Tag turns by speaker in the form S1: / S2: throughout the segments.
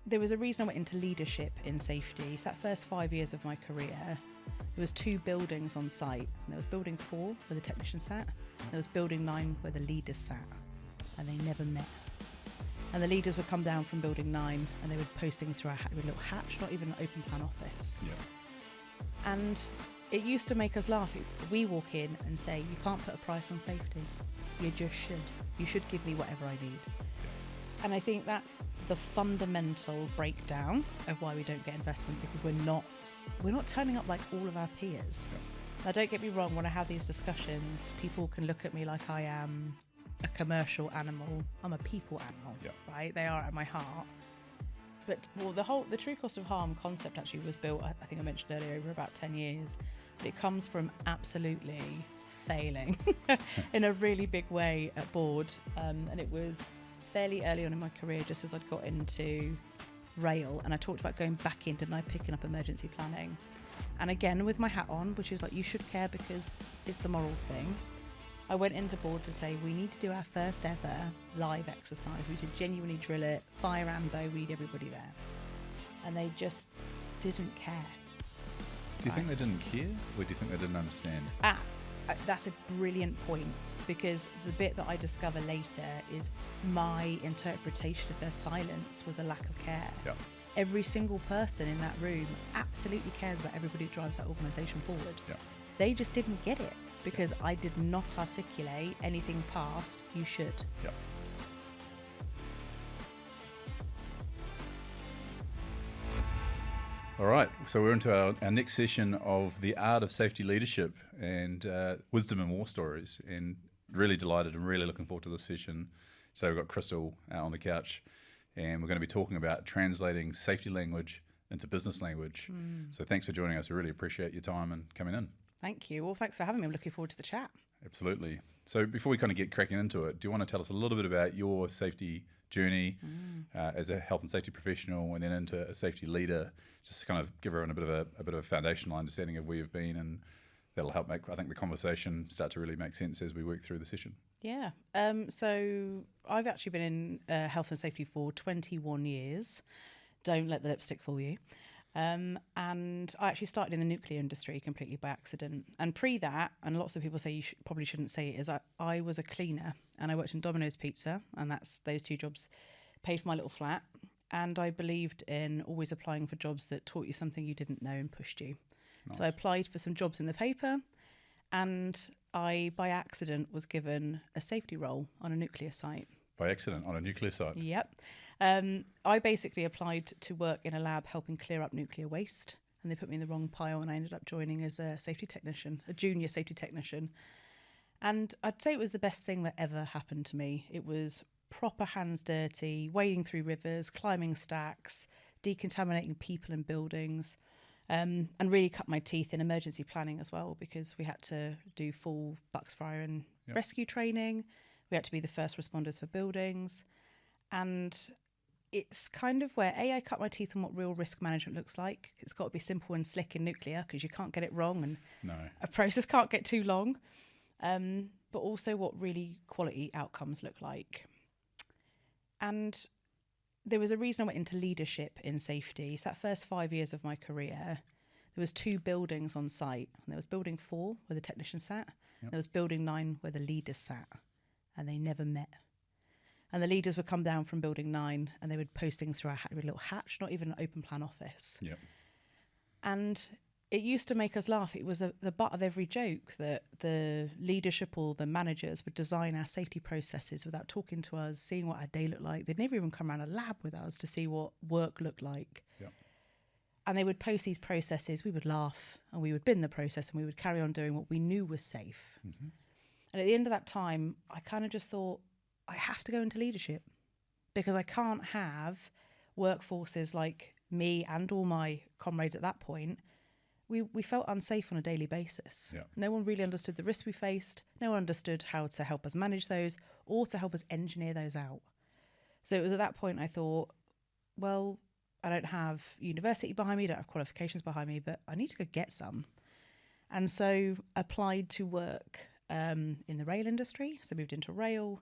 S1: there was a reason I went into leadership in safety. So that first 5 years of my career, there was 2 buildings on site. There was building 4 where the technicians sat. There was building 9 where the leaders sat, and they never met. And the leaders would come down from building 9 and they would post things through a little hatch, not even an open plan office.
S2: Yeah.
S1: And it used to make us laugh. We walk in and say, you can't put a price on safety. You just should. You should give me whatever I need. Yeah. And I think that's the fundamental breakdown of why we don't get investment, because we're not turning up like all of our peers. Yeah. Now, don't get me wrong, when I have these discussions, people can look at me like I am a commercial animal. I'm a people animal, yeah. Right? They are at my heart. But the true cost of harm concept actually was built, I think I mentioned earlier, over about 10 years. It comes from absolutely failing in a really big way at board. And it was fairly early on in my career, just as I'd got into rail, and I talked about going back into picking up emergency planning. And again, with my hat on, which is like, you should care because it's the moral thing. I went into board to say, we need to do our first ever live exercise. We need to genuinely drill it, fire ambo, we need everybody there. And they just didn't care.
S2: Do you think they didn't care, or do you think they didn't understand?
S1: That's a brilliant point, because the bit that I discover later is my interpretation of their silence was a lack of care.
S2: Yep.
S1: Every single person in that room absolutely cares about everybody who drives that organisation forward.
S2: Yep.
S1: They just didn't get it, because I did not articulate anything past you should.
S2: Yep. All right, so we're into our next session of the art of safety leadership and wisdom and war stories, and really delighted and really looking forward to this session. So we've got Crystal on the couch, and we're going to be talking about translating safety language into business language. So thanks for joining us. We really appreciate your time and coming in.
S1: Thank you. Well, thanks for having me. I'm looking forward to the chat.
S2: Absolutely. So before we kind of get cracking into it, do you want to tell us a little bit about your safety journey as a health and safety professional, and then into a safety leader, just to kind of give everyone a bit of a foundational understanding of where you've been, and that'll help make, I think, the conversation start to really make sense as we work through the session.
S1: Yeah. So I've actually been in health and safety for 21 years. Don't let the lipstick fool you. And I actually started in the nuclear industry completely by accident. And pre that, and lots of people say you probably shouldn't say it, is I was a cleaner, and I worked in Domino's Pizza, and those 2 jobs paid for my little flat. And I believed in always applying for jobs that taught you something you didn't know and pushed you. Nice. So I applied for some jobs in the paper, and I, by accident, was given a safety role on a nuclear site.
S2: By accident on a nuclear site?
S1: Yep. I basically applied to work in a lab helping clear up nuclear waste, and they put me in the wrong pile, and I ended up joining as a safety technician, a junior safety technician. And I'd say it was the best thing that ever happened to me. It was proper hands dirty, wading through rivers, climbing stacks, decontaminating people and buildings, and really cut my teeth in emergency planning as well, because we had to do full bucks fire and rescue training. We had to be the first responders for buildings. And it's kind of where I cut my teeth on what real risk management looks like. It's got to be simple and slick in nuclear, because you can't get it wrong, and a process can't get too long. But also what really quality outcomes look like. And there was a reason I went into leadership in safety. So that first 5 years of my career, there was 2 buildings on site. And there was building 4 where the technicians sat. Yep. There was building 9 where the leaders sat, and they never met. And the leaders would come down from building 9 and they would post things through a little hatch, not even an open plan office.
S2: Yep.
S1: And it used to make us laugh. It was the butt of every joke that the leadership or the managers would design our safety processes without talking to us, seeing what our day looked like. They'd never even come around a lab with us to see what work looked like.
S2: Yep. And
S1: they would post these processes. We would laugh and we would bin the process, and we would carry on doing what we knew was safe. Mm-hmm. And at the end of that time, I kind of just thought, I have to go into leadership, because I can't have workforces like me and all my comrades at that point. We felt unsafe on a daily basis. Yeah. No one really understood the risks we faced. No one understood how to help us manage those or to help us engineer those out. So it was at that point I thought, well, I don't have university behind me, I don't have qualifications behind me, but I need to go get some. And so applied to work in the rail industry. So moved into rail.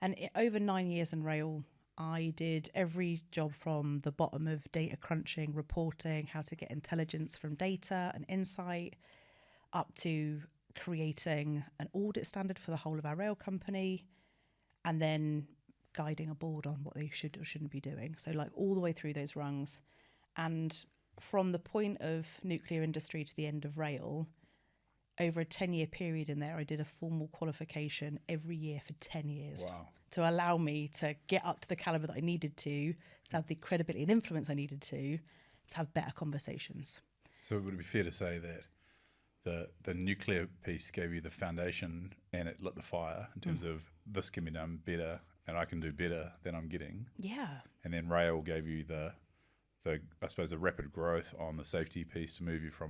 S1: And over 9 years in rail, I did every job from the bottom of data crunching, reporting, how to get intelligence from data and insight, up to creating an audit standard for the whole of our rail company, and then guiding a board on what they should or shouldn't be doing. So like all the way through those rungs. And from the point of nuclear industry to the end of rail, over a 10-year period in there, I did a formal qualification every year for 10 years.
S2: Wow.
S1: To allow me to get up to the caliber that I needed to have the credibility and influence I needed to have better conversations.
S2: So would it be fair to say that the nuclear piece gave you the foundation and it lit the fire in terms of this can be done better and I can do better than I'm getting?
S1: Yeah.
S2: And then rail gave you the I suppose the rapid growth on the safety piece to move you from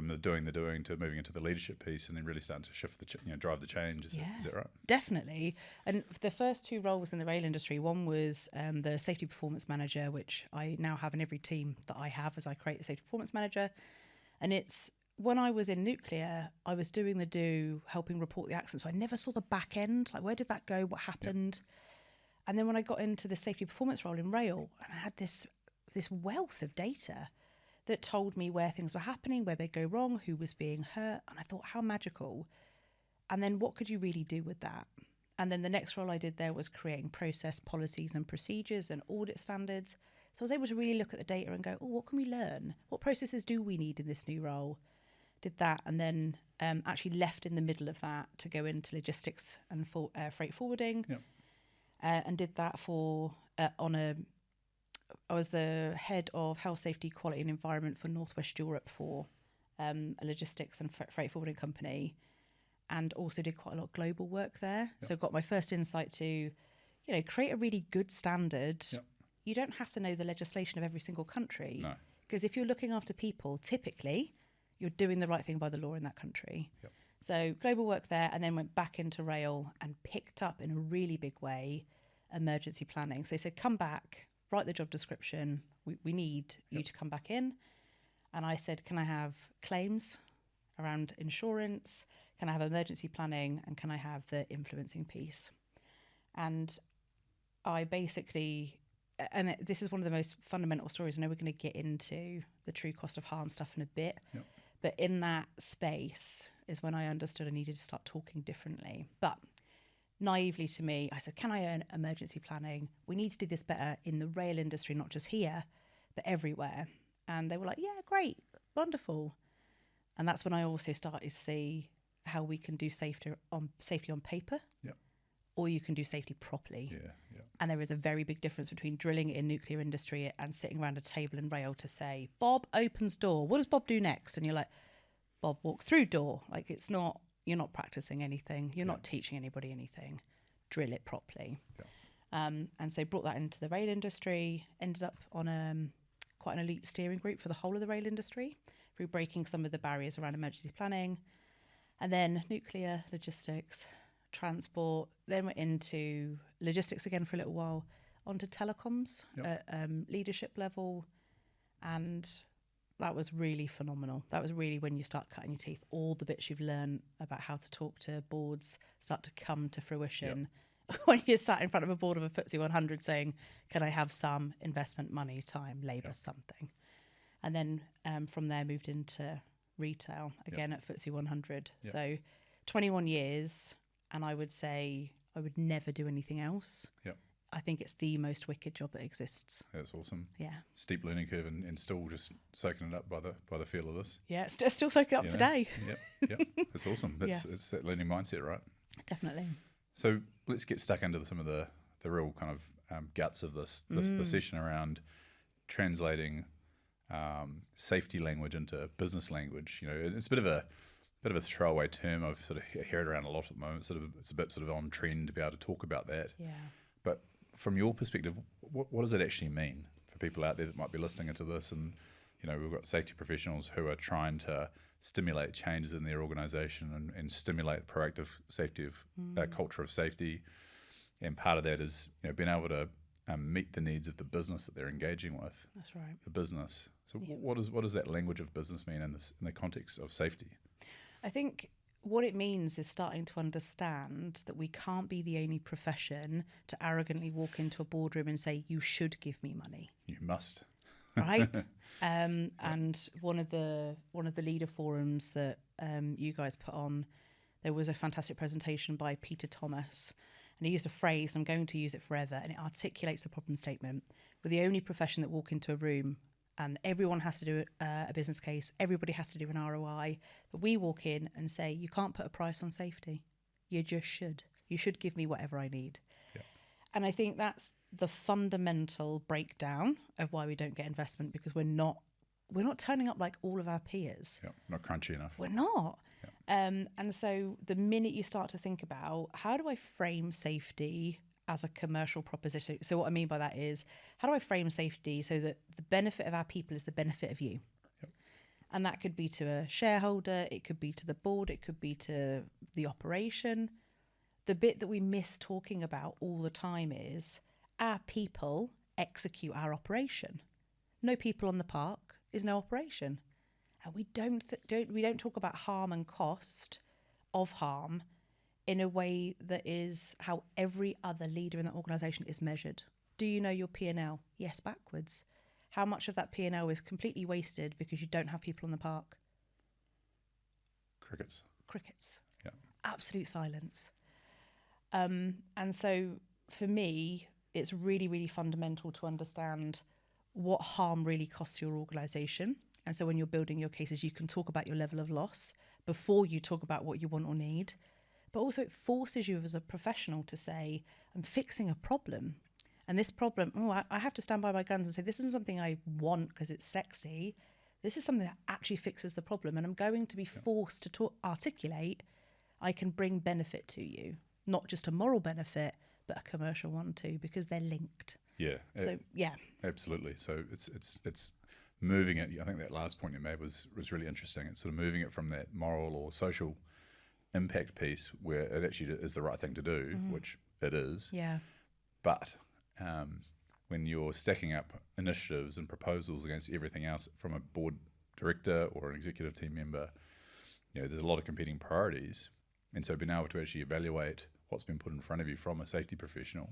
S2: the doing to moving into the leadership piece, and then really starting to shift drive the change. Is that right?
S1: Definitely. And the first two roles in the rail industry, one was the safety performance manager, which I now have in every team that I have as I create the safety performance manager. And it's when I was in nuclear, I was doing helping report the accidents. But I never saw the back end. Like, where did that go? What happened? Yep. And then when I got into the safety performance role in rail, and I had this wealth of data that told me where things were happening, where they go wrong, who was being hurt. And I thought, how magical. And then what could you really do with that? And then the next role I did there was creating process policies and procedures and audit standards. So I was able to really look at the data and go, oh, what can we learn? What processes do we need in this new role? Did that, and then actually left in the middle of that to go into logistics and freight forwarding.
S2: Yep.
S1: And did that I was the head of health, safety, quality and environment for Northwest Europe for a logistics and freight forwarding company, and also did quite a lot of global work there. Yep. So got my first insight to, create a really good standard.
S2: Yep.
S1: You don't have to know the legislation of every single country.
S2: No.
S1: Because if you're looking after people, typically you're doing the right thing by the law in that country.
S2: Yep.
S1: So global work there, and then went back into rail and picked up in a really big way emergency planning. So they said, come back, write the job description. We need you to come back in. And I said, can I have claims around insurance? Can I have emergency planning? And can I have the influencing piece? And I basically, and this is one of the most fundamental stories. I know we're going to get into the true cost of harm stuff in a bit.
S2: Yep.
S1: But in that space is when I understood I needed to start talking differently. But naively to me, I said, can I earn emergency planning? We need to do this better in the rail industry, not just here, but everywhere. And they were like, yeah, great, wonderful. And that's when I also started to see how we can do safety on paper,
S2: yep.
S1: or you can do safety properly.
S2: Yeah.
S1: And there is a very big difference between drilling it in nuclear industry and sitting around a table in rail to say, Bob opens door. What does Bob do next? And you're like, Bob walks through door. Like, it's not, you're not practicing anything. You're not teaching anybody anything. Drill it properly. Yeah. And so brought that into the rail industry, ended up on quite an elite steering group for the whole of the rail industry through breaking some of the barriers around emergency planning. And then nuclear, logistics, transport, then went into logistics again for a little while, onto telecoms at leadership level. And that was really phenomenal. That was really when you start cutting your teeth. All the bits you've learned about how to talk to boards start to come to fruition when you're sat in front of a board of a FTSE 100 saying, can I have some investment money, time, labour, something? And then from there moved into retail, again at FTSE 100. So 21 years, and I would say I would never do anything else.
S2: Yep.
S1: I think it's the most wicked job that exists.
S2: That's awesome.
S1: Yeah.
S2: Steep learning curve and still just soaking it up by the feel of this.
S1: Yeah, still soaking it up today.
S2: Yep. That's awesome. It's that learning mindset, right?
S1: Definitely.
S2: So let's get stuck into some of the real kind of guts of this session around translating safety language into business language. It's a bit of a throwaway term. I've sort of heard around a lot at the moment. It's a bit sort of on trend to be able to talk about that.
S1: Yeah.
S2: But from your perspective, what does it actually mean for people out there that might be listening into this? And we've got safety professionals who are trying to stimulate changes in their organisation and stimulate proactive safety culture of safety. And part of that is being able to meet the needs of the business that they're engaging with.
S1: That's right.
S2: The business. So what does that language of business mean in the context of safety?
S1: I think what it means is starting to understand that we can't be the only profession to arrogantly walk into a boardroom and say, you should give me money.
S2: You must.
S1: Right. And one of the leader forums that you guys put on, there was a fantastic presentation by Peter Thomas, and he used a phrase, and I'm going to use it forever, and it articulates the problem statement. We're the only profession that walk into a room and everyone has to do a business case, everybody has to do an ROI, but we walk in and say, you can't put a price on safety. You just should. You should give me whatever I need. Yeah. And I think that's the fundamental breakdown of why we don't get investment, because we're not turning up like all of our peers. Yeah,
S2: not crunchy enough.
S1: We're not. Yeah. And so the minute you start to think about, how do I frame safety as a commercial proposition? So what I mean by that is, how do I frame safety so that the benefit of our people is the benefit of you? Yep. And that could be to a shareholder, it could be to the board, it could be to the operation. The bit that we miss talking about all the time is our people execute our operation. No people on the park is no operation. And we don't talk about harm and cost of harm in a way that is how every other leader in that organisation is measured. Do you know your P&L? Yes, backwards. How much of that P&L is completely wasted because you don't have people on the park? Crickets. Yeah. Absolute silence. And so for me, it's really, really fundamental to understand what harm really costs your organisation. And so when you're building your cases, you can talk about your level of loss before you talk about what you want or need. But also it forces you as a professional to say, I'm fixing a problem. And this problem, I have to stand by my guns and say, this isn't something I want because it's sexy. This is something that actually fixes the problem. And I'm going to be forced to articulate, I can bring benefit to you. Not just a moral benefit, but a commercial one too, because they're linked.
S2: Yeah.
S1: So,
S2: Absolutely. So it's moving it. I think that last point you made was really interesting. It's sort of moving it from that moral or social impact piece where it actually is the right thing to do, which it is.
S1: Yeah.
S2: But when you're stacking up initiatives and proposals against everything else from a board director or an executive team member, there's a lot of competing priorities. And so being able to actually evaluate what's been put in front of you from a safety professional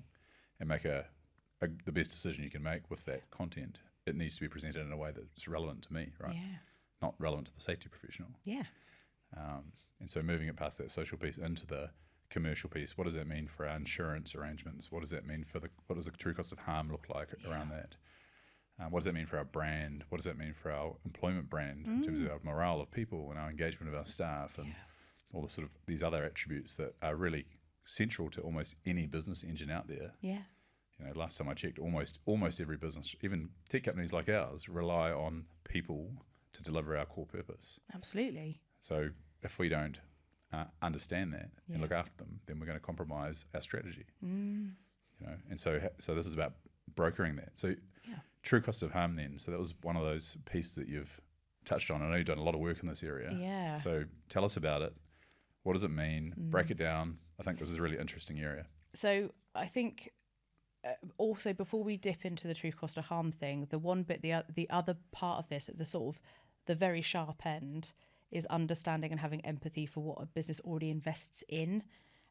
S2: and make the best decision you can make with that content, it needs to be presented in a way that's relevant to me, right?
S1: Yeah.
S2: Not relevant to the safety professional.
S1: Yeah.
S2: And so moving it past that social piece into the commercial piece, what does that mean for our insurance arrangements? What does that mean what does the true cost of harm look like around that? What does that mean for our brand? What does that mean for our employment brand in terms of our morale of people and our engagement of our staff and all the sort of these other attributes that are really central to almost any business engine out there?
S1: Yeah.
S2: Last time I checked, almost every business, even tech companies like ours, rely on people to deliver our core purpose.
S1: Absolutely.
S2: So if we don't understand that and look after them, then we're going to compromise our strategy. And so this is about brokering that. So true cost of harm then. So that was one of those pieces that you've touched on. I know you've done a lot of work in this area.
S1: Yeah.
S2: So tell us about it. What does it mean? Break it down. I think this is a really interesting area.
S1: So I think also before we dip into the true cost of harm thing, the one bit, the other part of this at the sort of the very sharp end is understanding and having empathy for what a business already invests in.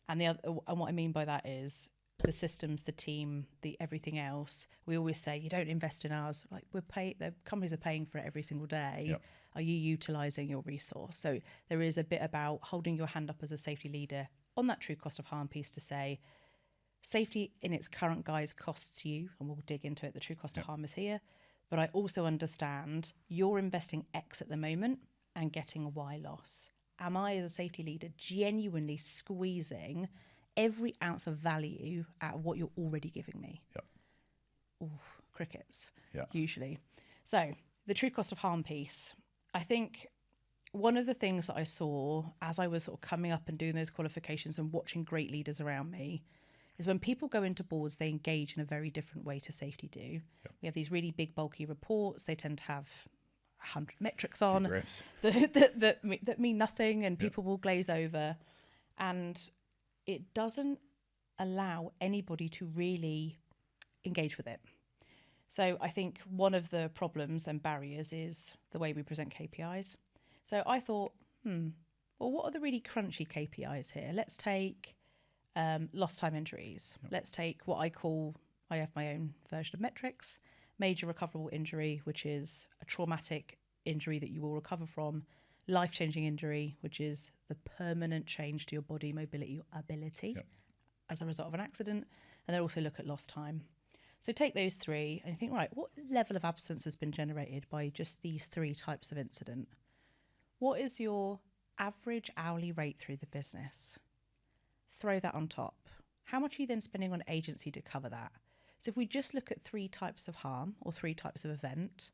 S1: And what I mean by that is the systems, the team, the everything else. We always say, you don't invest in ours. Like the companies are paying for it every single day. Yep. Are you utilising your resource? So there is a bit about holding your hand up as a safety leader on that true cost of harm piece to say, safety in its current guise costs you, and we'll dig into it, the true cost of harm is here. But I also understand you're investing X at the moment and getting a Y loss. Am I, as a safety leader, genuinely squeezing every ounce of value out of what you're already giving me?
S2: Yep.
S1: Ooh, crickets, usually. So the true cost of harm piece, I think one of the things that I saw as I was sort of coming up and doing those qualifications and watching great leaders around me is when people go into boards, they engage in a very different way to safety do. Yep. We have these really big, bulky reports. They tend to have 100 metrics on that mean nothing, and people will glaze over. And it doesn't allow anybody to really engage with it. So I think one of the problems and barriers is the way we present KPIs. So I thought, well, what are the really crunchy KPIs here? Let's take lost time injuries.
S2: Yep.
S1: Let's take what I have my own version of metrics, major recoverable injury, which is a traumatic injury that you will recover from, life-changing injury, which is the permanent change to your body mobility or ability
S2: Yep.
S1: as a result of an accident. And they also look at lost time. So take those three and think, right, what level of absence has been generated by just these three types of incident? What is your average hourly rate through the business? Throw that on top. How much are you then spending on agency to cover that? So if we just look at three types of harm or three types of event,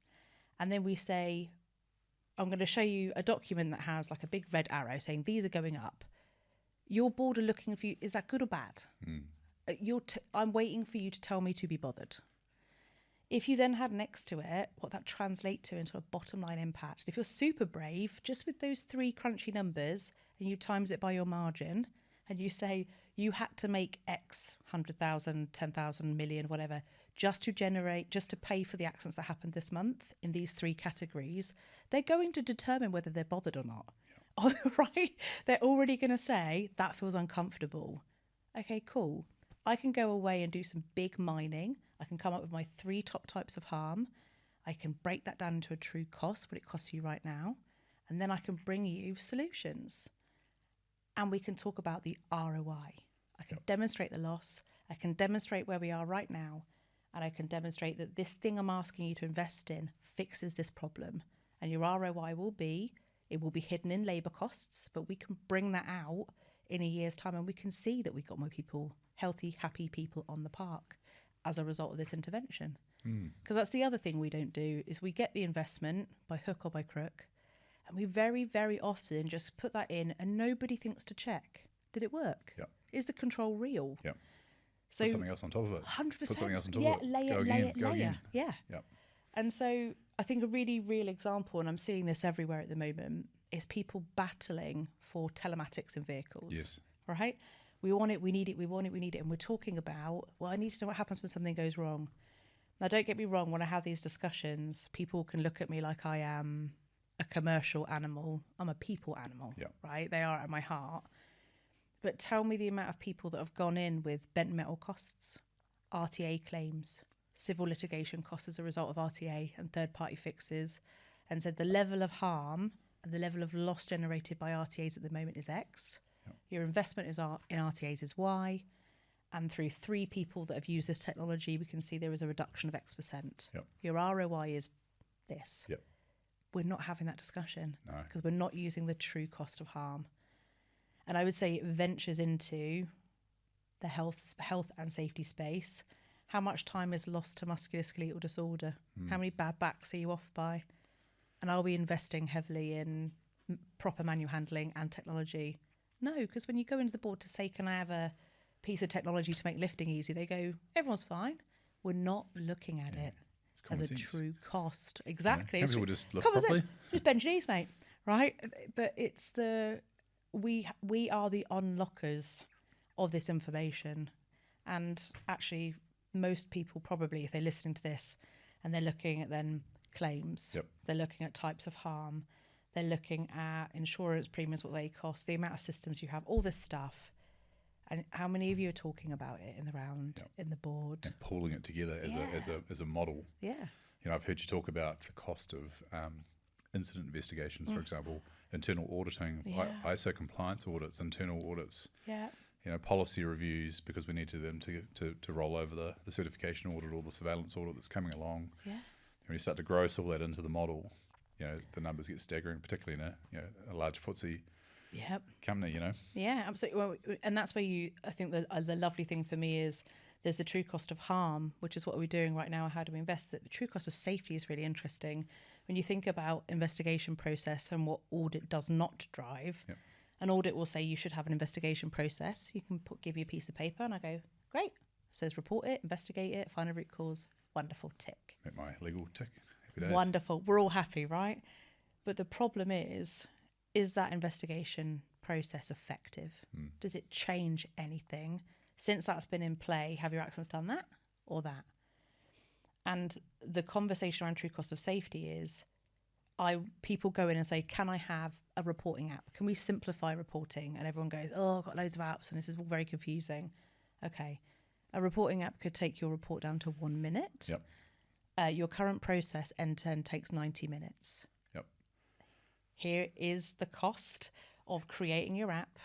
S1: and then we say, I'm going to show you a document that has like a big red arrow saying these are going up. Your board are looking for you. Is that good or bad? I'm waiting for you to tell me to be bothered. If you then had next to it what that translates to into a bottom line impact, if you're super brave, just with those three crunchy numbers and you times it by your margin and you say you had to make X 100,000, 10,000, million, whatever, just to pay for the accidents that happened this month in these three categories, they're going to determine whether they're bothered or not. Yeah. Right? They're already going to say that feels uncomfortable. Okay, cool. I can go away and do some big mining. I can come up with my three top types of harm. I can break that down into a true cost, what it costs you right now. And then I can bring you solutions. And we can talk about the ROI. I can demonstrate the loss. I can demonstrate where we are right now. And I can demonstrate that this thing I'm asking you to invest in fixes this problem. And your ROI will be hidden in labour costs, but we can bring that out in a year's time and we can see that we've got more people, healthy, happy people on the park as a result of this intervention. Because that's the other thing we don't do is we get the investment by hook or by crook and we very, very often just put that in and nobody thinks to check. Did it work?
S2: Yep.
S1: Is the control real?
S2: Yep.
S1: So
S2: put something else on top of it.
S1: 100%.
S2: Put something else on top
S1: yeah,
S2: of it.
S1: layer,
S2: Go
S1: layer,
S2: again.
S1: layer. Yeah.
S2: Yep.
S1: And so I think a really real example, and I'm seeing this everywhere at the moment, is people battling for telematics in vehicles.
S2: Yes.
S1: Right? We want it, we need it, we want it, we need it. And we're talking about, well, I need to know what happens when something goes wrong. Now, don't get me wrong, when I have these discussions, people can look at me like I am a commercial animal. I'm a people animal, right? They are at my heart. But tell me the amount of people that have gone in with bent metal costs, RTA claims, civil litigation costs as a result of RTA and third-party fixes, and said the level of harm and the level of loss generated by RTAs at the moment is X. Your investment in RTAs is Y. And through three people that have used this technology, we can see there is a reduction of X%. Your ROI is this. We're not having that discussion because we're not using the true cost of harm. And I would say it ventures into the health and safety space. How much time is lost to musculoskeletal disorder? How many bad backs are you off by? And are we investing heavily in proper manual handling and technology? No, because when you go into the board to say, can I have a piece of technology to make lifting easy? They go, everyone's fine. We're not looking at it as a true cost. Exactly.
S2: Some people just look properly.
S1: Just bend your knees, mate. Right? But it's we are the unlockers of this information. And actually, most people probably, if they're listening to this and they're looking at then claims, they're looking at types of harm, they're looking at insurance premiums, what they cost, the amount of systems you have, all this stuff. And how many of you are talking about it in the round, in the board?
S2: And pulling it together as a model.
S1: Yeah.
S2: You know, I've heard you talk about the cost of incident investigations, for example, internal auditing, ISO compliance audits, internal audits.
S1: Yeah.
S2: You know, policy reviews because we need them to roll over the certification audit or the surveillance audit that's coming along.
S1: Yeah.
S2: When you start to gross all that into the model, you know, the numbers get staggering, particularly in a large FTSE company, you know.
S1: Yeah, absolutely. Well, and that's where I think the lovely thing for me is there's the true cost of harm, which is what we're doing right now. How do we invest? The true cost of safety is really interesting. When you think about investigation process and what audit does not drive, an audit will say you should have an investigation process. You can give me a piece of paper and I go, great. It says report it, investigate it, find a root cause. Wonderful, tick.
S2: Met my legal tick. Happy days.
S1: Wonderful. We're all happy, right? But the problem is that investigation process effective? Does it change anything? Since that's been in play, have your actions done that or that? And the conversation around true cost of safety is, people go in and say, can I have a reporting app? Can we simplify reporting? And everyone goes, oh, I've got loads of apps and this is all very confusing. Okay. A reporting app could take your report down to 1 minute.
S2: Yep.
S1: Your current process end-to-end takes 90 minutes.
S2: Yep.
S1: Here is the cost of creating your app.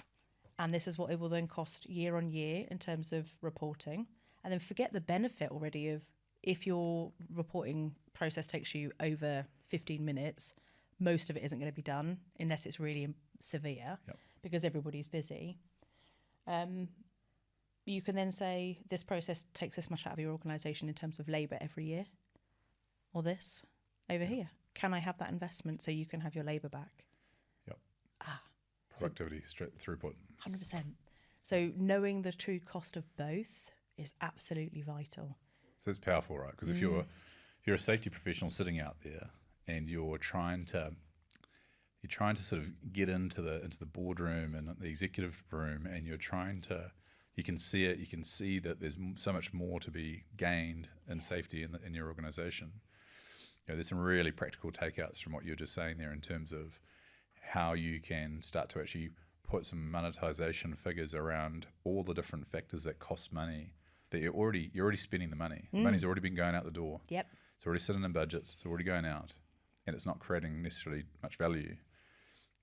S1: And this is what it will then cost year on year in terms of reporting. And then forget the benefit already of if your reporting process takes you over 15 minutes, most of it isn't going to be done unless it's really severe because everybody's busy. You can then say this process takes this much out of your organisation in terms of labour every year, or this over here. Can I have that investment so you can have your labour back?
S2: Yep. Productivity, straight throughput.
S1: 100%. So knowing the true cost of both is absolutely vital.
S2: So it's powerful, right? Because if you're a safety professional sitting out there and you're trying to sort of get into the boardroom and the executive room, and you can see it, you can see that there's so much more to be gained in safety in your organisation. There's some really practical takeouts from what you're just saying there in terms of how you can start to actually put some monetization figures around all the different factors that cost money. That you're already spending the money. The money's already been going out the door.
S1: Yep.
S2: It's already sitting in budgets. It's already going out, and it's not creating necessarily much value.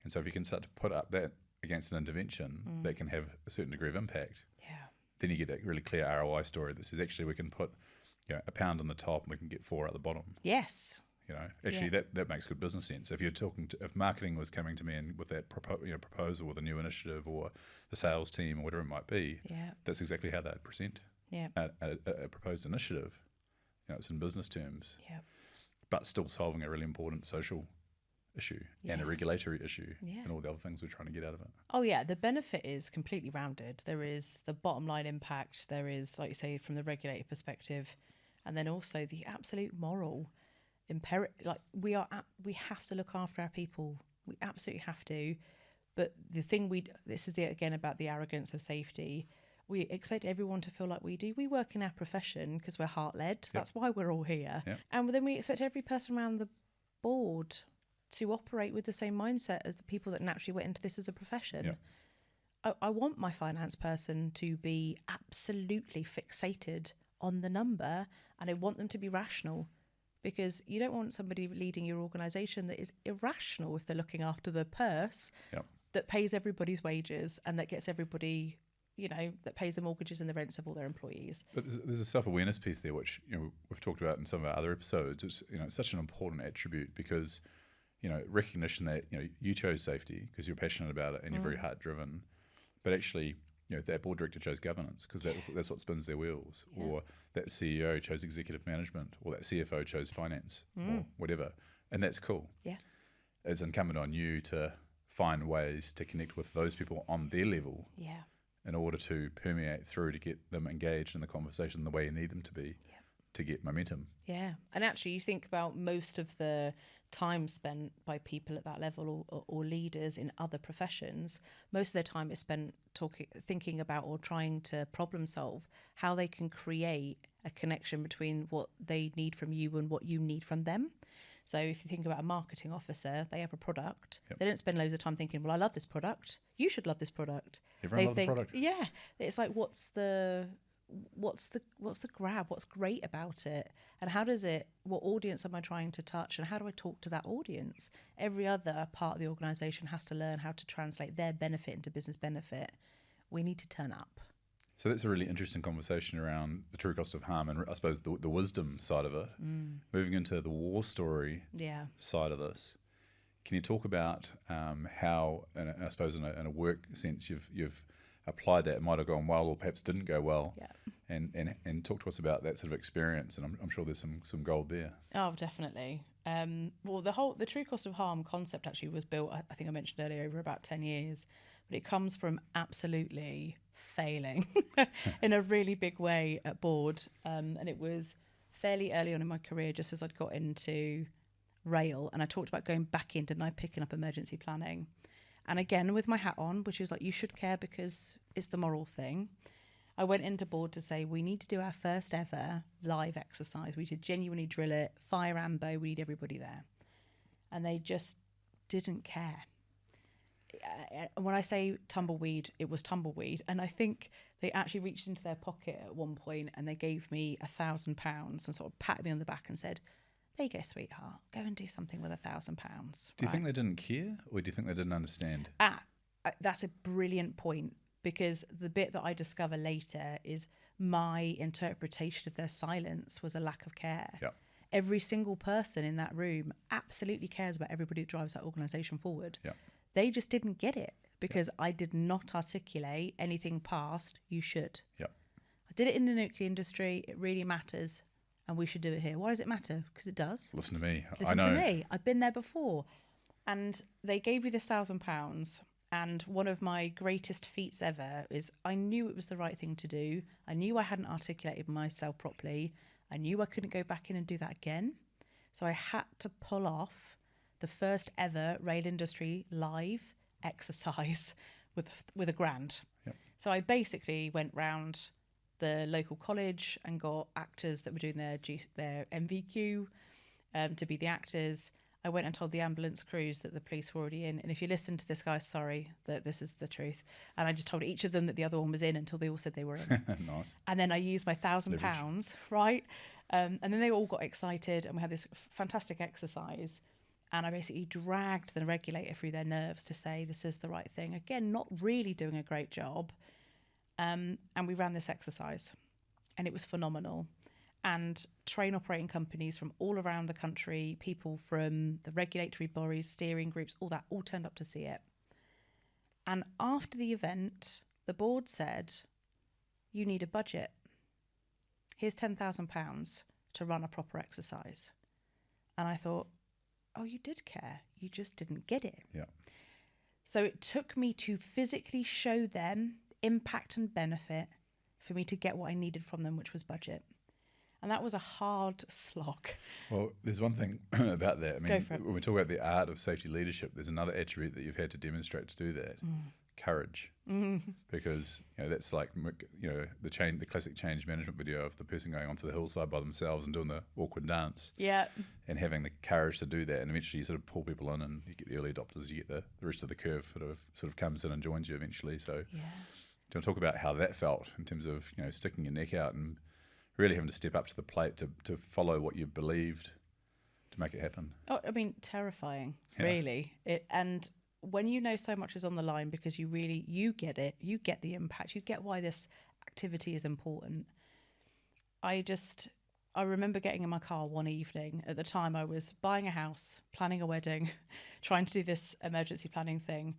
S2: And so if you can start to put up that against an intervention that can have a certain degree of impact, then you get that really clear ROI story that says actually we can put £1 on the top and we can get 4 at the bottom.
S1: Yes.
S2: That makes good business sense. If you're if marketing was coming to me and with that proposal with a new initiative or the sales team or whatever it might be, that's exactly how they'd present a proposed initiative. It's in business terms, but still solving a really important social issue and a regulatory issue and all the other things we're trying to get out of it.
S1: Oh yeah, the benefit is completely rounded. There is the bottom line impact, there is, like you say, from the regulator perspective, and then also the absolute moral imperative. Like we have to look after our people. We absolutely have to. But the thing this is again about the arrogance of safety. We expect everyone to feel like we do. We work in our profession because we're heart-led. That's why we're all here. And then we expect every person around the board to operate with the same mindset as the people that naturally went into this as a profession. I want my finance person to be absolutely fixated on the number, and I want them to be rational, because you don't want somebody leading your organisation that is irrational if they're looking after the purse that pays everybody's wages and that gets everybody, that pays the mortgages and the rents of all their employees.
S2: But there's a self-awareness piece there, which we've talked about in some of our other episodes. It's it's such an important attribute because recognition that you chose safety because you're passionate about it and you're very heart driven, but actually that board director chose governance because that's what spins their wheels, or that CEO chose executive management, or that CFO chose finance, or whatever, and that's cool. It's incumbent on you to find ways to connect with those people on their level in order to permeate through to get them engaged in the conversation the way you need them to be to get momentum.
S1: And actually you think about most of the time spent by people at that level or leaders in other professions, most of their time is spent thinking about or trying to problem solve how they can create a connection between what they need from you and what you need from them. So if you think about a marketing officer, they have a product. They don't spend loads of time thinking, well, I love this product. You should love this product.
S2: Everyone loves the product.
S1: Yeah. It's like, what's the grab? What's great about it? And what audience am I trying to touch? And how do I talk to that audience? Every other part of the organisation has to learn how to translate their benefit into business benefit. We need to turn up.
S2: So that's a really interesting conversation around the true cost of harm and I suppose the wisdom side of it. Moving into the war story side of this, can you talk about how, and I suppose in a work sense, you've applied that? It might have gone well or perhaps didn't go well, and talk to us about that sort of experience, and I'm sure there's some gold there.
S1: Oh, definitely. Well, the true cost of harm concept actually was built, I think I mentioned earlier, over about 10 years, but it comes from absolutely failing in a really big way at board, and it was fairly early on in my career, just as I'd got into rail, and I talked about going back in, didn't I, picking up emergency planning. And again, with my hat on, which is like, you should care because it's the moral thing, I went into board to say, we need to do our first ever live exercise. We need to genuinely drill it, fire ambo, we need everybody there. and they just didn't care. When I say tumbleweed, it was tumbleweed. And I think they actually reached into their pocket at one point and they gave me £1,000 and sort of patted me on the back and said, there you go, sweetheart, go and do something with £1,000.
S2: Do you think they didn't care, or do you think they didn't understand?
S1: That's a brilliant point, because the bit that I discover later is my interpretation of their silence was a lack of care.
S2: Yep.
S1: Every single person in that room absolutely cares about everybody who drives that organisation forward.
S2: Yep.
S1: They just didn't get it because I did not articulate anything past you should.
S2: Yep.
S1: I did it in the nuclear industry. It really matters, and we should do it here. Why does it matter? Because it does.
S2: Listen to me.
S1: Listen
S2: I know.
S1: to me. I've been there before. And they gave me this £1,000. And one of my greatest feats ever is I knew it was the right thing to do. I knew I hadn't articulated myself properly. I knew I couldn't go back in and do that again. So I had to pull off the first ever rail industry live exercise with a grant.
S2: Yep.
S1: So I basically went round the local college and got actors that were doing their MVQ to be the actors. I went and told the ambulance crews that the police were already in. And if you listen to this, guys, sorry, that this is the truth. And I just told each of them that the other one was in until they all said they were in.
S2: Nice.
S1: And then I used my £1,000, right? And then they all got excited and we had this fantastic exercise. And I basically dragged the regulator through their nerves to say this is the right thing. Again, not really doing a great job. And we ran this exercise and it was phenomenal. And train operating companies from all around the country, people from the regulatory bodies, steering groups, all that, all turned up to see it. And after the event, the board said, you need a budget. Here's £10,000 to run a proper exercise. And I thought, oh, you did care. You just didn't get it.
S2: Yeah.
S1: So it took me to physically show them impact and benefit for me to get what I needed from them, which was budget. And that was a hard slog.
S2: Well, there's one thing about that. I mean,
S1: Go for it.
S2: when we talk about the art of safety leadership, there's another attribute that you've had to demonstrate to do that. Courage. Because, that's like, the classic change management video of the person going onto the hillside by themselves and doing the awkward dance.
S1: Yeah.
S2: And having the courage to do that. And eventually you sort of pull people in and you get the early adopters, you get the rest of the curve sort of comes in and joins you eventually. So do you want to talk about how that felt in terms of, sticking your neck out and really having to step up to the plate to follow what you believed to make it happen?
S1: Oh, I mean, terrifying, really. And when you know so much is on the line because you get it, you get the impact, you get why this activity is important. I remember getting in my car one evening. At the time, I was buying a house, planning a wedding, trying to do this emergency planning thing.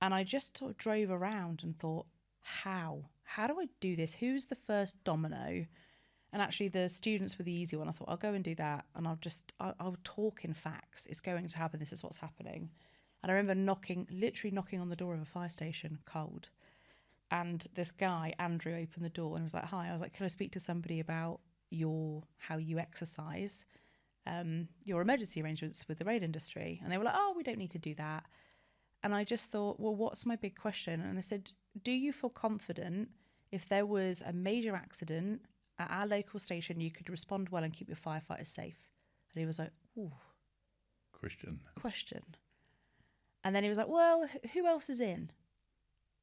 S1: And I just sort of drove around and thought, how do I do this? Who's the first domino? And actually the students were the easy one. I thought, I'll go and do that. And I'll talk in facts. It's going to happen. This is what's happening. And I remember literally knocking on the door of a fire station, cold. And this guy, Andrew, opened the door and was like, hi. I was like, can I speak to somebody about how you exercise your emergency arrangements with the rail industry? And they were like, oh, we don't need to do that. And I just thought, well, what's my big question? And I said, do you feel confident if there was a major accident at our local station, you could respond well and keep your firefighters safe? And he was like, ooh. Question. And then he was like, well, who else is in?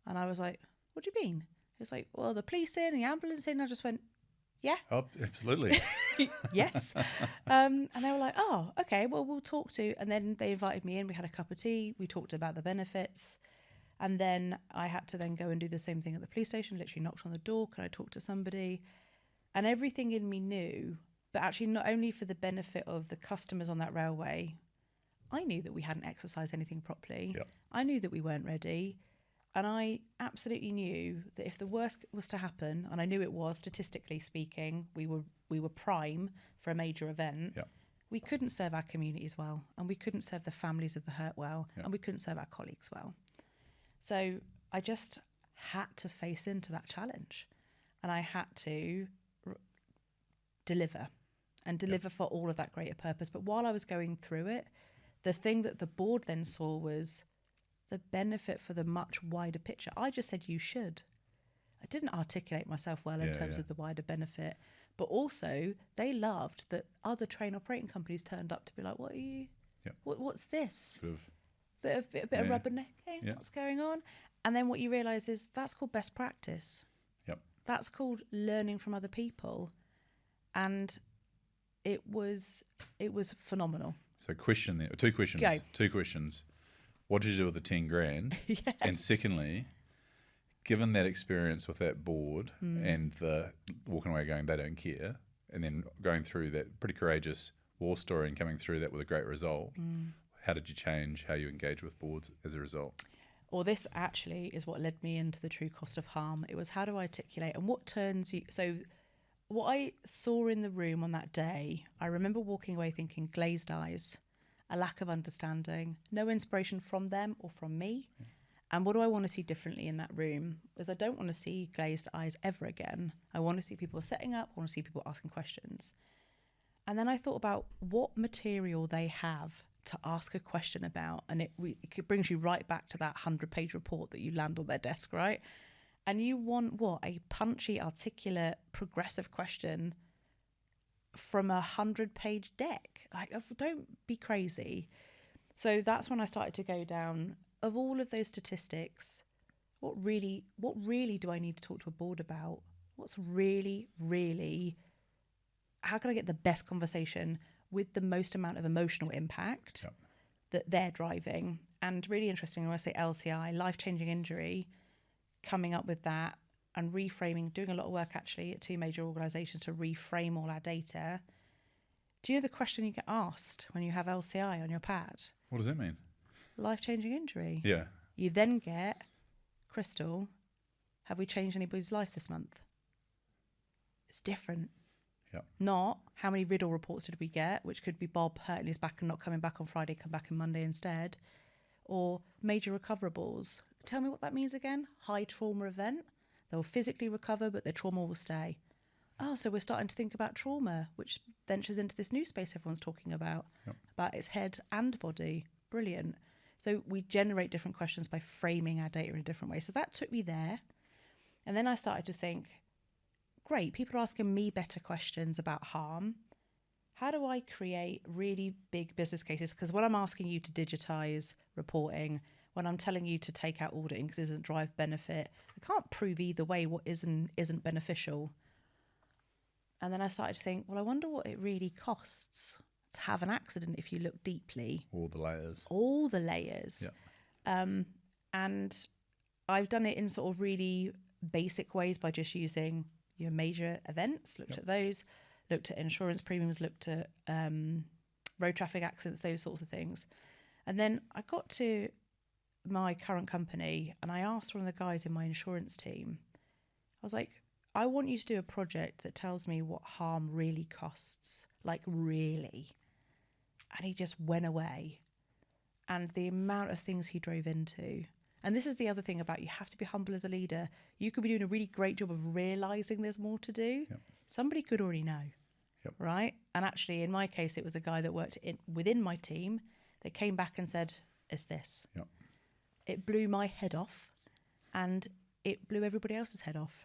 S1: And I was like, what do you mean? He was like, well, the police in, the ambulance in. I just went, yeah.
S2: Oh, absolutely.
S1: Yes. And they were like, oh, okay, well, we'll talk to. And then they invited me in. We had a cup of tea. We talked about the benefits. And then I had to then go and do the same thing at the police station, literally knocked on the door. Can I talk to somebody? And everything in me knew, but actually not only for the benefit of the customers on that railway, I knew that we hadn't exercised anything properly.
S2: Yep.
S1: I knew that we weren't ready. And I absolutely knew that if the worst was to happen, and I knew it was, statistically speaking, we were prime for a major event,
S2: Yep.
S1: we couldn't serve our communities well, and we couldn't serve the families of the hurt well,
S2: Yep.
S1: and we couldn't serve our colleagues well. So I just had to face into that challenge, and I had to deliver for all of that greater purpose. But while I was going through it, the thing that the board then saw was the benefit for the much wider picture. I just said you should. I didn't articulate myself well in terms of the wider benefit, but also they loved that other train operating companies turned up to be like, what are you
S2: Yep.
S1: What's this?
S2: Sort of,
S1: Bit of rubbernecking.
S2: Yeah.
S1: What's going on? And then what you realise is that's called best practice.
S2: Yep.
S1: That's called learning from other people, and it was phenomenal.
S2: So question there, two questions.
S1: Go.
S2: Two questions. What did you do with the 10 grand?
S1: Yeah.
S2: And secondly, given that experience with that board and the walking away going, they don't care, and then going through that pretty courageous war story and coming through that with a great result, how did you change how you engage with boards as a result?
S1: Well, this actually is what led me into the true cost of harm. It was how do I articulate and what turns you. So what I saw in the room on that day, I remember walking away thinking glazed eyes, a lack of understanding, no inspiration from them or from me. Yeah. And what do I want to see differently in that room? Is I don't want to see glazed eyes ever again. I want to see people setting up, I want to see people asking questions. And then I thought about what material they have to ask a question about. And it brings you right back to that 100-page report that you land on their desk, right? And you want what? A punchy, articulate, progressive question from a 100-page deck. Don't be crazy. So that's when I started to go down, of all of those statistics, what really do I need to talk to a board about? What's really, how can I get the best conversation with the most amount of emotional impact that they're driving? And really interesting, when I say LCI, life-changing injury, coming up with that and reframing, doing a lot of work actually at 2 major organisations to reframe all our data. Do you know the question you get asked when you have LCI on your pad?
S2: What does that mean?
S1: Life-changing injury.
S2: Yeah.
S1: You then get, Crystal, have we changed anybody's life this month? It's different.
S2: Yep.
S1: Not how many riddle reports did we get, which could be Bob hurting his back and not coming back on Friday, come back on Monday instead, or major recoverables. Tell me what that means again. High trauma event. They'll physically recover, but their trauma will stay. Oh, so we're starting to think about trauma, which ventures into this new space everyone's talking about its head and body. Brilliant. So we generate different questions by framing our data in a different way. So that took me there. And then I started to think, great, people are asking me better questions about harm. How do I create really big business cases? Because when I'm asking you to digitize reporting, when I'm telling you to take out auditing because it doesn't drive benefit, I can't prove either way what isn't beneficial. And then I started to think, well, I wonder what it really costs to have an accident if you look deeply.
S2: All the layers.
S1: Yeah. And I've done it in sort of really basic ways by just using your major events, looked at those, looked at insurance premiums, looked at road traffic accidents, those sorts of things. And then I got to my current company and I asked one of the guys in my insurance team, I was like, I want you to do a project that tells me what harm really costs, like really. And he just went away. And the amount of things he drove into. And this is the other thing about you have to be humble as a leader. You could be doing a really great job of realising there's more to do. Yep. Somebody could already know, right? And actually, in my case, it was a guy that worked within my team that came back and said, it's this.
S2: Yep.
S1: It blew my head off and it blew everybody else's head off.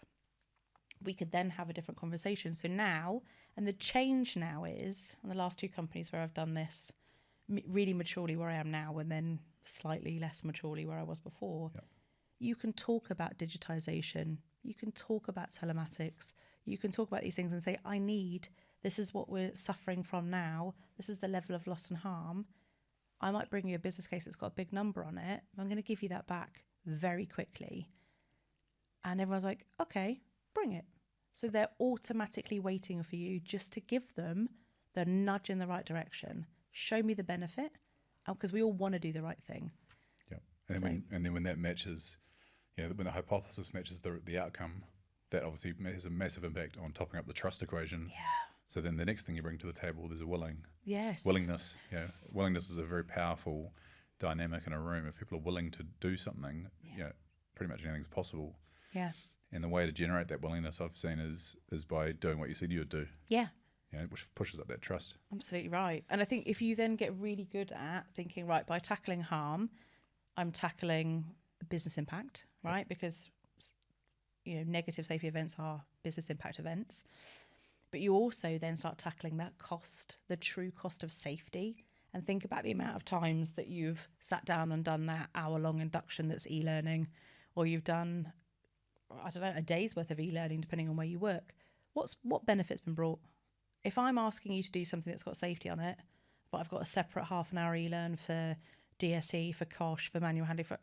S1: We could then have a different conversation. So now, and the change now is, in the last 2 companies where I've done this, really maturely where I am now and then slightly less maturely where I was before, you can talk about digitization, you can talk about telematics, you can talk about these things and say, this is what we're suffering from now, this is the level of loss and harm. I might bring you a business case that's got a big number on it, I'm going to give you that back very quickly. And everyone's like, okay, bring it. So they're automatically waiting for you just to give them the nudge in the right direction. Show me the benefit, because we all want to do the right thing.
S2: Yeah, and then when that matches, when the hypothesis matches the outcome, that obviously has a massive impact on topping up the trust equation.
S1: Yeah.
S2: So then the next thing you bring to the table, there's a willingness. Willingness is a very powerful dynamic in a room. If people are willing to do something, pretty much anything's possible.
S1: Yeah.
S2: And the way to generate that willingness I've seen is by doing what you said you would do.
S1: Yeah.
S2: Which pushes up that trust.
S1: Absolutely right. And I think if you then get really good at thinking, right, by tackling harm, I'm tackling business impact, right? Yep. Because, negative safety events are business impact events. But you also then start tackling that cost, the true cost of safety. and think about the amount of times that you've sat down and done that hour-long induction that's e-learning, or you've done, I don't know, a day's worth of e-learning, depending on where you work. What benefit's been brought? If I'm asking you to do something that's got safety on it, but I've got a separate half an hour e-learn for DSE, for COSH, for manual handling, for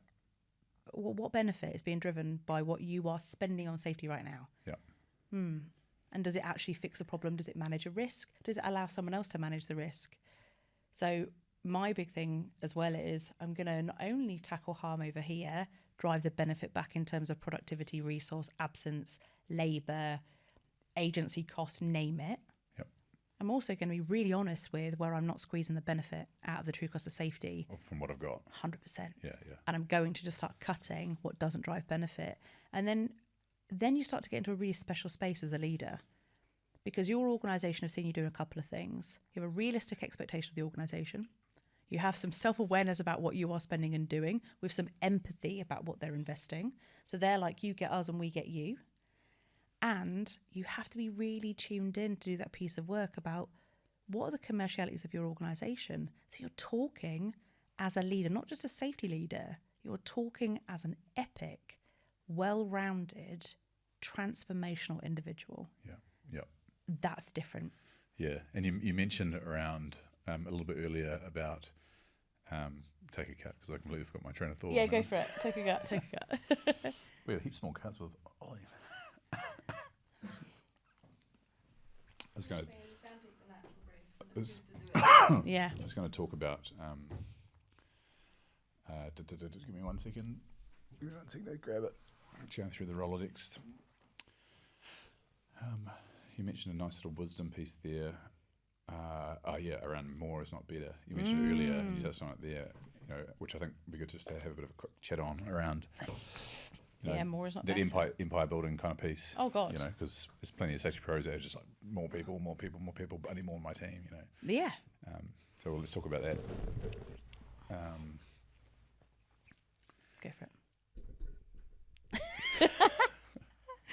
S1: what benefit is being driven by what you are spending on safety right now?
S2: Yeah.
S1: And does it actually fix a problem? Does it manage a risk? Does it allow someone else to manage the risk? So my big thing as well is I'm going to not only tackle harm over here, drive the benefit back in terms of productivity, resource, absence, labour, agency cost, name it.
S2: Yep.
S1: I'm also going to be really honest with where I'm not squeezing the benefit out of the true cost of safety.
S2: From what I've got.
S1: 100%.
S2: Yeah.
S1: And I'm going to just start cutting what doesn't drive benefit. And then you start to get into a really special space as a leader, because your organisation has seen you do a couple of things. You have a realistic expectation of the organisation. You have some self-awareness about what you are spending and doing, with some empathy about what they're investing. So they're like, you get us and we get you. And you have to be really tuned in to do that piece of work about what are the commercialities of your organisation. So you're talking as a leader, not just a safety leader. You're talking as an epic, well-rounded, transformational individual.
S2: Yeah.
S1: That's different.
S2: Yeah, and you mentioned around a little bit earlier about take a cut, because I completely forgot my train of thought.
S1: Yeah, go for it. Take a gut.
S2: We had heaps more cuts with olive. I was going to.
S1: Yeah.
S2: I was going to talk about. Give me 1 second. Give me 1 second to grab it. It's going through the Rolodex. You mentioned a nice little wisdom piece there. Around more is not better. You mentioned it earlier, and you touched on it there. Which I think would be good just to have a bit of a quick chat on around.
S1: More is not
S2: that
S1: better.
S2: empire building kind of piece.
S1: Oh God.
S2: Because there's plenty of safety pros that are just like more people, but I need more on my team.
S1: Yeah.
S2: So let's talk about that.
S1: Go for it.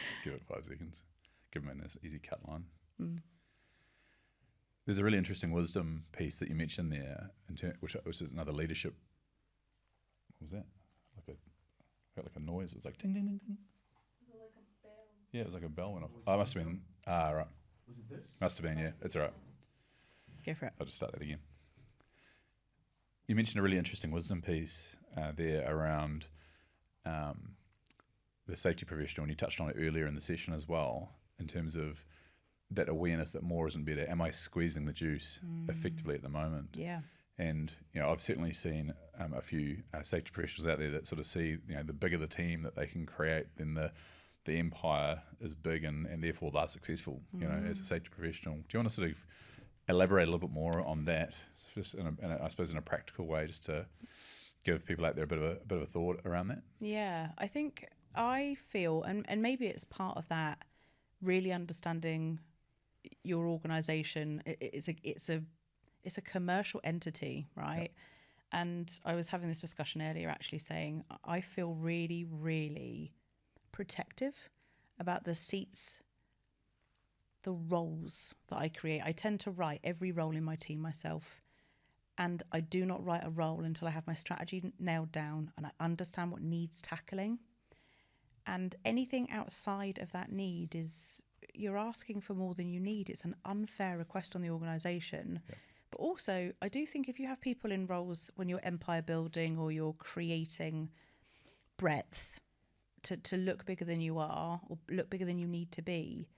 S2: Just give it 5 seconds. Give them an easy cut line. There's a really interesting wisdom piece that you mentioned there, which is another leadership. What was that? Like a noise. It was like ding, ding, ding, ding.
S1: Was it like a bell?
S2: Yeah, it was like a bell went off. Oh, it must have been. Right.
S3: Was it this?
S2: Must have been, yeah. It's all right.
S1: Go for it.
S2: I'll just start that again. You mentioned a really interesting wisdom piece there around the safety professional, and you touched on it earlier in the session as well, in terms of that awareness that more isn't better. Am I squeezing the juice effectively at the moment?
S1: Yeah.
S2: And I've certainly seen a few safety professionals out there that sort of see the bigger the team that they can create, then the empire is big, and therefore they're successful. As a safety professional. Do you want to sort of elaborate a little bit more on that, just I suppose in a practical way, just to give people out there a bit of a thought around that?
S1: Yeah, I think I feel, and maybe it's part of that, really understanding your organisation. It's a commercial entity, right? Yep. And I was having this discussion earlier, actually saying I feel really, really protective about the seats, the roles that I create. I tend to write every role in my team myself, and I do not write a role until I have my strategy nailed down and I understand what needs tackling. And anything outside of that need you're asking for more than you need. It's an unfair request on the organisation.
S2: Yeah.
S1: But also, I do think if you have people in roles when you're empire building or you're creating breadth to look bigger than you are or look bigger than you need to be,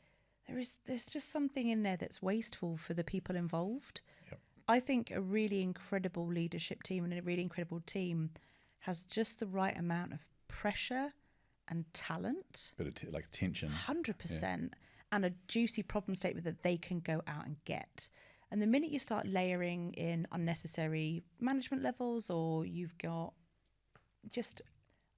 S1: there's just something in there that's wasteful for the people involved.
S2: Yep.
S1: I think a really incredible leadership team and a really incredible team has just the right amount of pressure and talent.
S2: Bit of like tension.
S1: 100%.
S2: Yeah.
S1: And a juicy problem statement that they can go out and get. And the minute you start layering in unnecessary management levels, or you've got just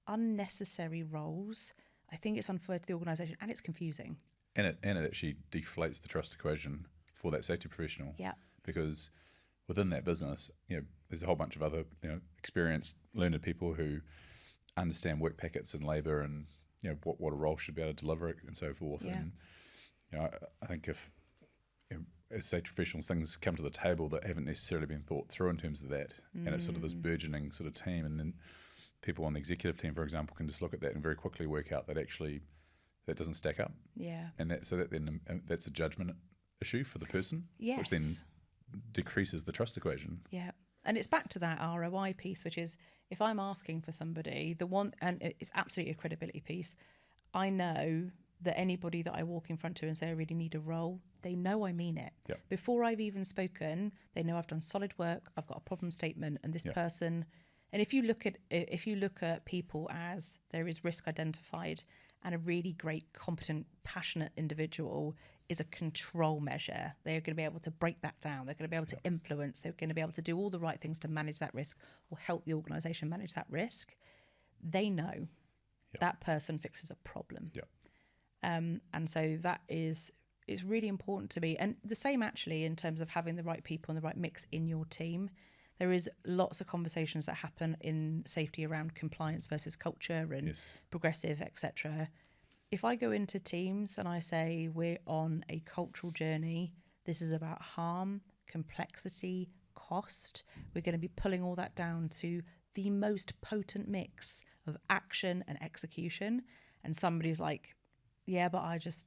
S1: unnecessary roles, I think it's unfair to the organisation and it's confusing.
S2: And it actually deflates the trust equation for that safety professional.
S1: Yeah.
S2: Because within that business, there's a whole bunch of other, experienced, learned people who understand work packets and labour and, what a role should be able to deliver it and so forth.
S1: Yeah.
S2: And, I think if as safety professionals, things come to the table that haven't necessarily been thought through in terms of that. And it's sort of this burgeoning sort of team. And then people on the executive team, for example, can just look at that and very quickly work out that actually that doesn't stack up.
S1: Yeah.
S2: And that then that's a judgment issue for the person,
S1: Yes.
S2: which then decreases the trust equation.
S1: Yeah. And it's back to that ROI piece, which is if I'm asking for somebody, and it's absolutely a credibility piece, I know that anybody that I walk in front to and say I really need a role, they know I mean it.
S2: Yep.
S1: Before I've even spoken, they know I've done solid work, I've got a problem statement, and this person. And if you look at people as there is risk identified, and a really great, competent, passionate individual is a control measure. They're going to be able to break that down. They're going to be able to influence. They're going to be able to do all the right things to manage that risk or help the organisation manage that risk. They know that person fixes a problem.
S2: Yep.
S1: And so that is really important to me. And the same actually in terms of having the right people and the right mix in your team. There is lots of conversations that happen in safety around compliance versus culture and progressive, etc. If I go into teams and I say we're on a cultural journey, this is about harm, complexity, cost, we're going to be pulling all that down to the most potent mix of action and execution. And somebody's like, yeah, but I just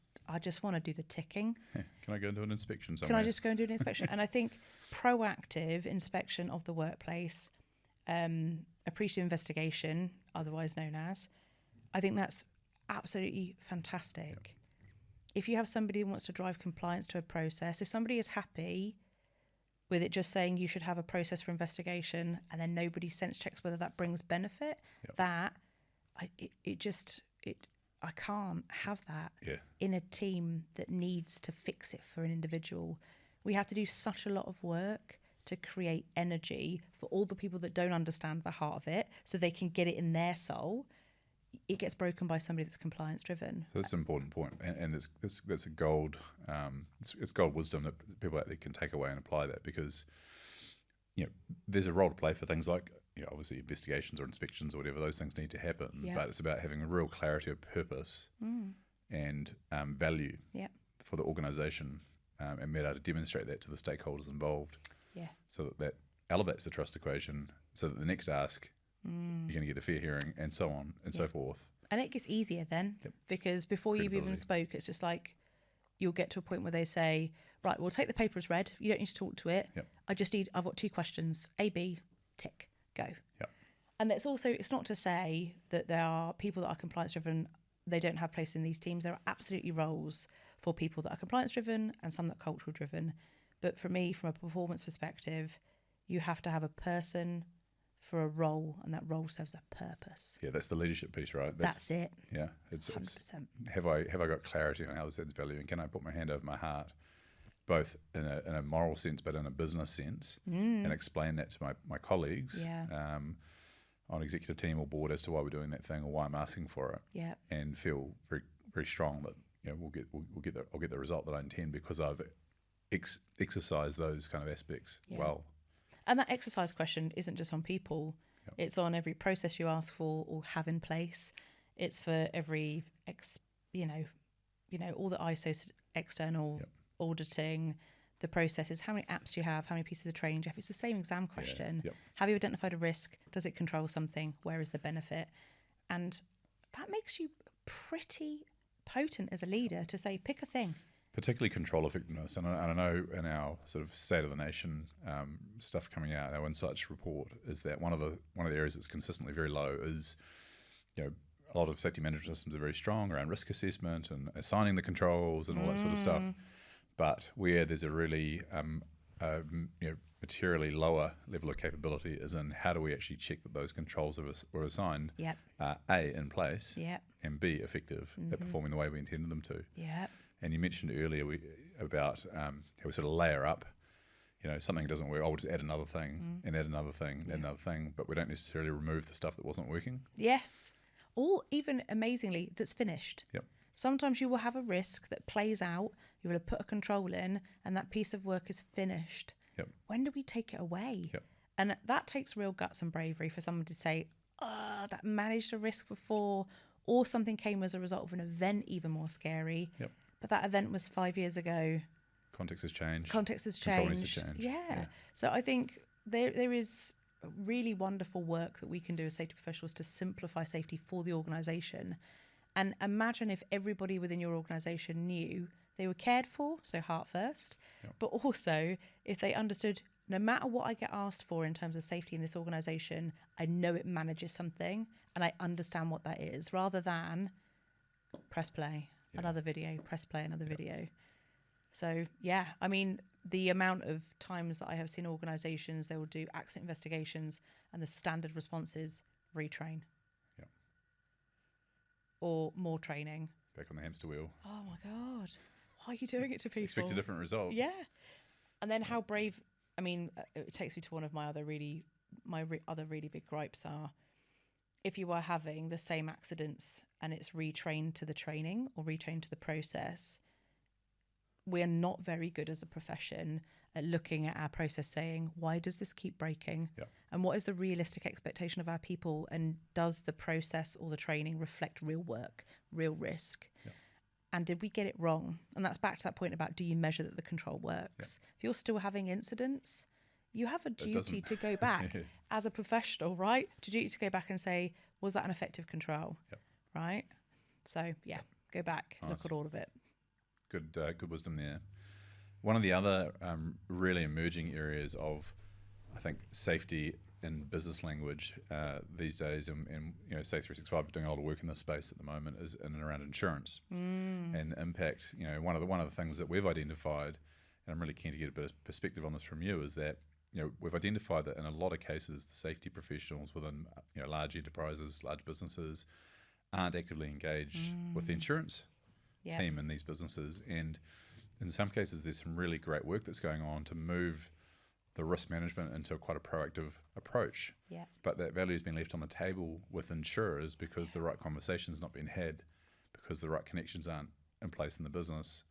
S1: want to do the ticking.
S2: Can I go and do an inspection somewhere?
S1: Can I just go and do an inspection? And I think proactive inspection of the workplace, appreciative investigation, otherwise known as, I think that's absolutely fantastic. Yep. If you have somebody who wants to drive compliance to a process, if somebody is happy with it just saying you should have a process for investigation and then nobody sense checks whether that brings benefit, I can't have that in a team that needs to fix it for an individual. We have to do such a lot of work to create energy for all the people that don't understand the heart of it so they can get it in their soul. It gets broken by somebody that's compliance driven.
S2: So that's an important point. And that's a gold, it's gold wisdom that people out there can take away and apply that, because there's a role to play for things like, obviously investigations or inspections or whatever, those things need to happen, but it's about having a real clarity of purpose and value for the organisation, and being able to demonstrate that to the stakeholders involved, so that elevates the trust equation, so that the next ask, you're going to get a fair hearing, and so on and so forth. And
S1: it gets easier then, because before you've even spoke, it's just like you'll get to a point where they say, right, we'll take the paper as read, you don't need to talk to it, I've got 2 questions, A, B, tick, go. And that's also, it's not to say that there are people that are compliance driven, they don't have place in these teams. There are absolutely roles for people that are compliance driven and some that are cultural driven. But for me, from a performance perspective, you have to have a person for a role, and that role serves a purpose.
S2: Yeah, that's the leadership piece, right?
S1: That's it.
S2: Yeah, it's 100%. Have I got clarity on how this adds value, and can I put my hand over my heart, both in a moral sense but in a business sense, and explain that to my colleagues on executive team or board as to why we're doing that thing or why I'm asking for it, and feel very very strong that I'll get the result that I intend because I've exercised those kind of aspects well.
S1: And that exercise question isn't just on people; it's on every process you ask for or have in place. It's for every all the ISO external auditing, the processes, how many apps do you have, how many pieces of training do you have. It's the same exam question. Have you identified a risk? Does it control something? Where is the benefit? And that makes you pretty potent as a leader to say, pick a thing.
S2: Particularly control effectiveness. And I know in our sort of State of the Nation stuff coming out, our Insights report, is that one of the areas that's consistently very low is, a lot of safety management systems are very strong around risk assessment and assigning the controls and all that sort of stuff. But where there's a really materially lower level of capability is in how do we actually check that those controls were assigned, A, in place, and B, effective at performing the way we intended them to. And you mentioned earlier about how we sort of layer up, something doesn't work, I'll just add another thing and add another thing and add another thing, but we don't necessarily remove the stuff that wasn't working.
S1: Yes. Or even amazingly, that's finished. Sometimes you will have a risk that plays out, you will have put a control in, and that piece of work is finished. When do we take it away? And that takes real guts and bravery for someone to say, that managed a risk before, or something came as a result of an event even more scary. But that event was 5 years ago.
S2: Context has changed.
S1: Context has
S2: Control needs
S1: changed.
S2: to change.
S1: Yeah. So I think there is really wonderful work that we can do as safety professionals to simplify safety for the organisation. And imagine if everybody within your organisation knew they were cared for, so heart first, but also if they understood no matter what I get asked for in terms of safety in this organisation, I know it manages something and I understand what that is, rather than press play, another video, press play, another video. So, yeah, I mean, the amount of times that I have seen organisations, they will do accident investigations and the standard response is retrain.
S2: Yeah.
S1: Or more training.
S2: Back on the hamster wheel.
S1: Oh, my God. Why are you doing it to people?
S2: Expect a different result.
S1: Yeah. And then how brave, I mean, it takes me to one of my other really big gripes are, if you are having the same accidents and it's retrained to the training or retrained to the process, we're not very good as a profession at looking at our process saying, why does this keep breaking? And what is the realistic expectation of our people? And does the process or the training reflect real work, real risk? And did we get it wrong? And that's back to that point about, do you measure that the control works? If you're still having incidents, you have a duty to go back as a professional, right? To go back and say, was that an effective control? Right? So, go back, look at all of it.
S2: Good wisdom there. One of the other really emerging areas of, I think, safety in business language these days, and Safe 365 are doing a lot of work in this space at the moment, is in and around insurance and the impact. One of the things that we've identified, and I'm really keen to get a bit of perspective on this from you, is that we've identified that in a lot of cases, the safety professionals within large enterprises, large businesses, aren't actively engaged with the insurance team in these businesses, and in some cases there's some really great work that's going on to move the risk management into quite a proactive approach. But that value has been left on the table with insurers because the right conversation's not been had, because the right connections aren't in place in the business.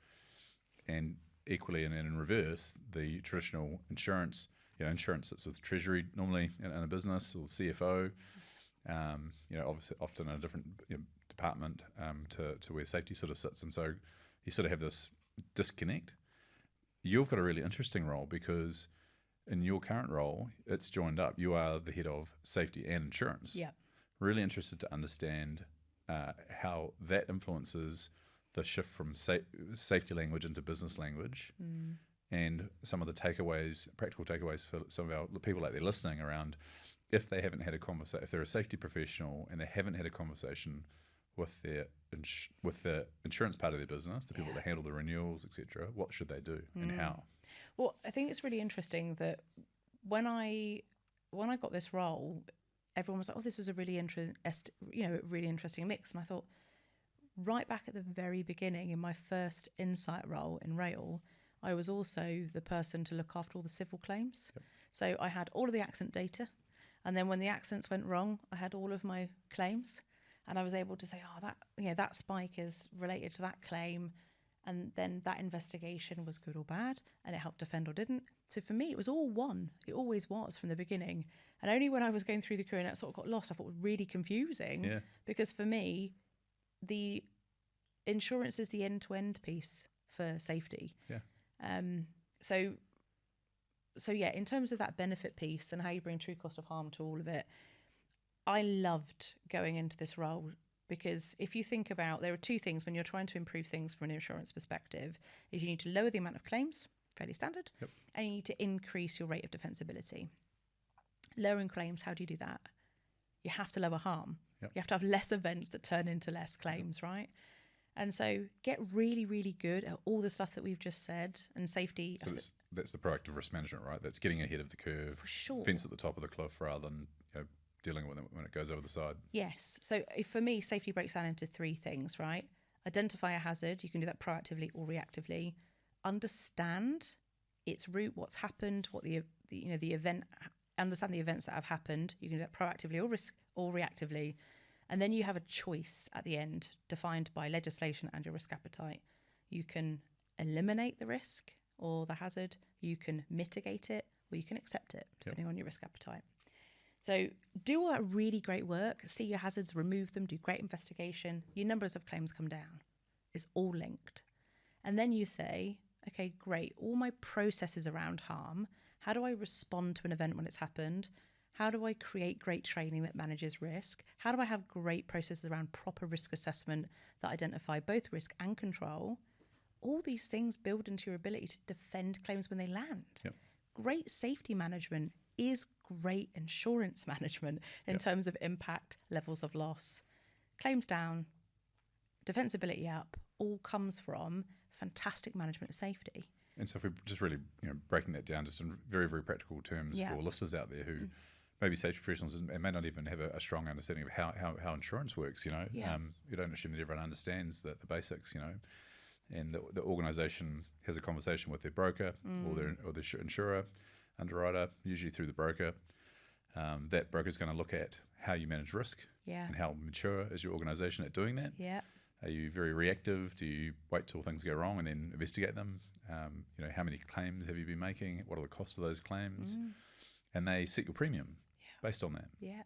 S2: And equally, and in reverse, the traditional insurance sits with Treasury normally in a business, or the CFO, obviously often in a different department to where safety sort of sits. And so you sort of have this disconnect. You've got a really interesting role because in your current role, it's joined up. You are the head of safety and insurance. Really interested to understand how that influences the shift from safety language into business language, and some of the practical takeaways for some of our people out there listening around, if they haven't had a conversation, if they're a safety professional and they haven't had a conversation with the insurance part of their business, the people that handle the renewals, etc., what should they do and how?
S1: Well, I think it's really interesting that when I got this role, everyone was like, "Oh, this is a really interesting mix." And I thought, right back at the very beginning, in my first insight role in rail, I was also the person to look after all the civil claims. So I had all of the accident data, and then when the accidents went wrong, I had all of my claims, and I was able to say, "Oh, that spike is related to that claim." And then that investigation was good or bad, and it helped defend or didn't. So for me, it was all one. It always was from the beginning. And only when I was going through the career and that sort of got lost, I thought it was really confusing. Because for me, the insurance is the end-to-end piece for safety. So in terms of that benefit piece and how you bring true cost of harm to all of it, I loved going into this role. Because if you think about, there are two things when you're trying to improve things from an insurance perspective, is you need to lower the amount of claims, fairly standard, and you need to increase your rate of defensibility. Lowering claims, how do you do that? You have to lower harm. You have to have less events that turn into less claims, right? And so get really, really good at all the stuff that we've just said, and safety.
S2: So that's the proactive risk management, right? That's getting ahead of the curve,
S1: for sure.
S2: Fence at the top of the cliff rather than dealing with it when it goes over the side.
S1: Yes. So for me, safety breaks down into three things, right? Identify a hazard. You can do that proactively or reactively. Understand its root, what's happened, what the event. Understand the events that have happened. You can do that proactively or reactively. And then you have a choice at the end, defined by legislation and your risk appetite. You can eliminate the risk or the hazard. You can mitigate it, or you can accept it, depending on your risk appetite. So do all that really great work, see your hazards, remove them, do great investigation. Your numbers of claims come down. It's all linked. And then you say, okay, great. All my processes around harm. How do I respond to an event when it's happened? How do I create great training that manages risk? How do I have great processes around proper risk assessment that identify both risk and control? All these things build into your ability to defend claims when they land.
S2: Yep.
S1: Great safety management is great insurance management in terms of impact, levels of loss. Claims down, defensibility up, all comes from fantastic management of safety.
S2: And so if we're just really breaking that down just in very, very practical terms for listeners out there who maybe safety professionals and may not even have a strong understanding of how insurance works, you don't assume that everyone understands the basics, and the organisation has a conversation with their broker or their insurer, underwriter, usually through the broker. That broker is going to look at how you manage risk and how mature is your organisation at doing that.
S1: Yeah.
S2: Are you very reactive? Do you wait till things go wrong and then investigate them? How many claims have you been making? What are the costs of those claims? And they set your premium based on that.
S1: Yeah.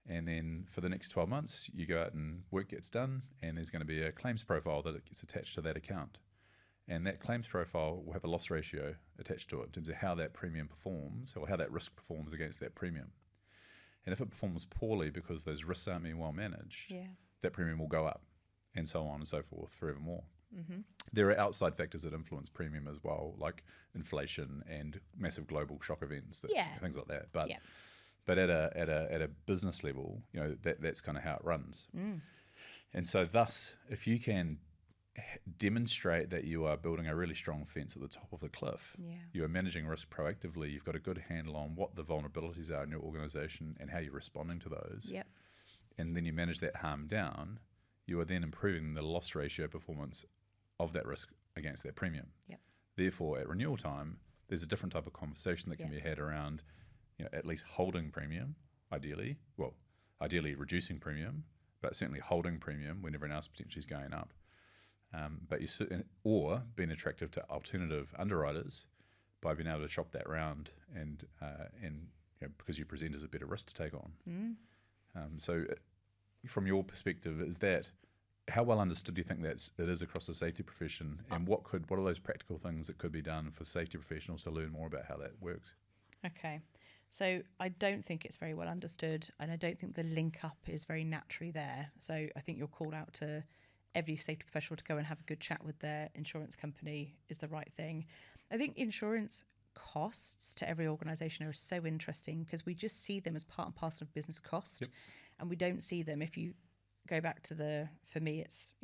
S2: And then for the next 12 months, you go out and work gets done, and there's going to be a claims profile that gets attached to that account. And that claims profile will have a loss ratio attached to it in terms of how that premium performs or how that risk performs against that premium. And if it performs poorly because those risks aren't being well managed, that premium will go up, and so on and so forth forevermore. There are outside factors that influence premium as well, like inflation and massive global shock events, things like that. But at a business level, that's kind of how it runs. And so thus, if you can demonstrate that you are building a really strong fence at the top of the cliff, you are managing risk proactively, you've got a good handle on what the vulnerabilities are in your organisation and how you're responding to those, and then you manage that harm down, you are then improving the loss ratio performance of that risk against that premium. Therefore, at renewal time, there's a different type of conversation that can be had around at least holding premium, ideally reducing premium, but certainly holding premium when everyone else potentially is going up. Or being attractive to alternative underwriters by being able to shop that round and because you present as a better risk to take on. So from your perspective, is that how well understood do you think that it is across the safety profession, and what are those practical things that could be done for safety professionals to learn more about how that works?
S1: Okay. So I don't think it's very well understood, and I don't think the link up is very naturally there. So I think your call out to every safety professional to go and have a good chat with their insurance company is the right thing. I think insurance costs to every organisation are so interesting because we just see them as part and parcel of business cost, and we don't see them. If you go back to for me, it's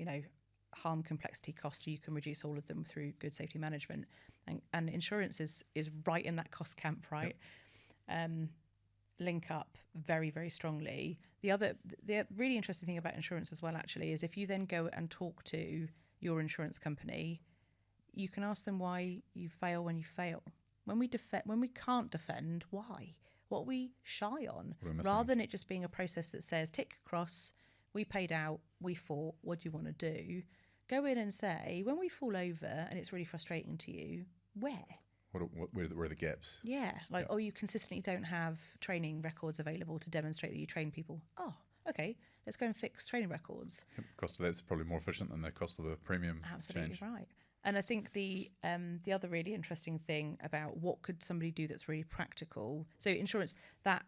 S1: harm, complexity, cost. You can reduce all of them through good safety management, and insurance is right in that cost camp, right? Link up very, very strongly. The really interesting thing about insurance as well, actually, is if you then go and talk to your insurance company, you can ask them why you fail when you fail. When we can't defend, why? What we shy on, rather than it just being a process that says tick across, we paid out, we fought, what do you want to do? Go in and say, when we fall over and it's really frustrating to you, where?
S2: Where are the gaps?
S1: You consistently don't have training records available to demonstrate that you train people. Oh, okay, let's go and fix training records.
S2: Cost of that's probably more efficient than the cost of the premium.
S1: Absolutely
S2: change.
S1: Right. And I think the other really interesting thing about what could somebody do that's really practical. So insurance, that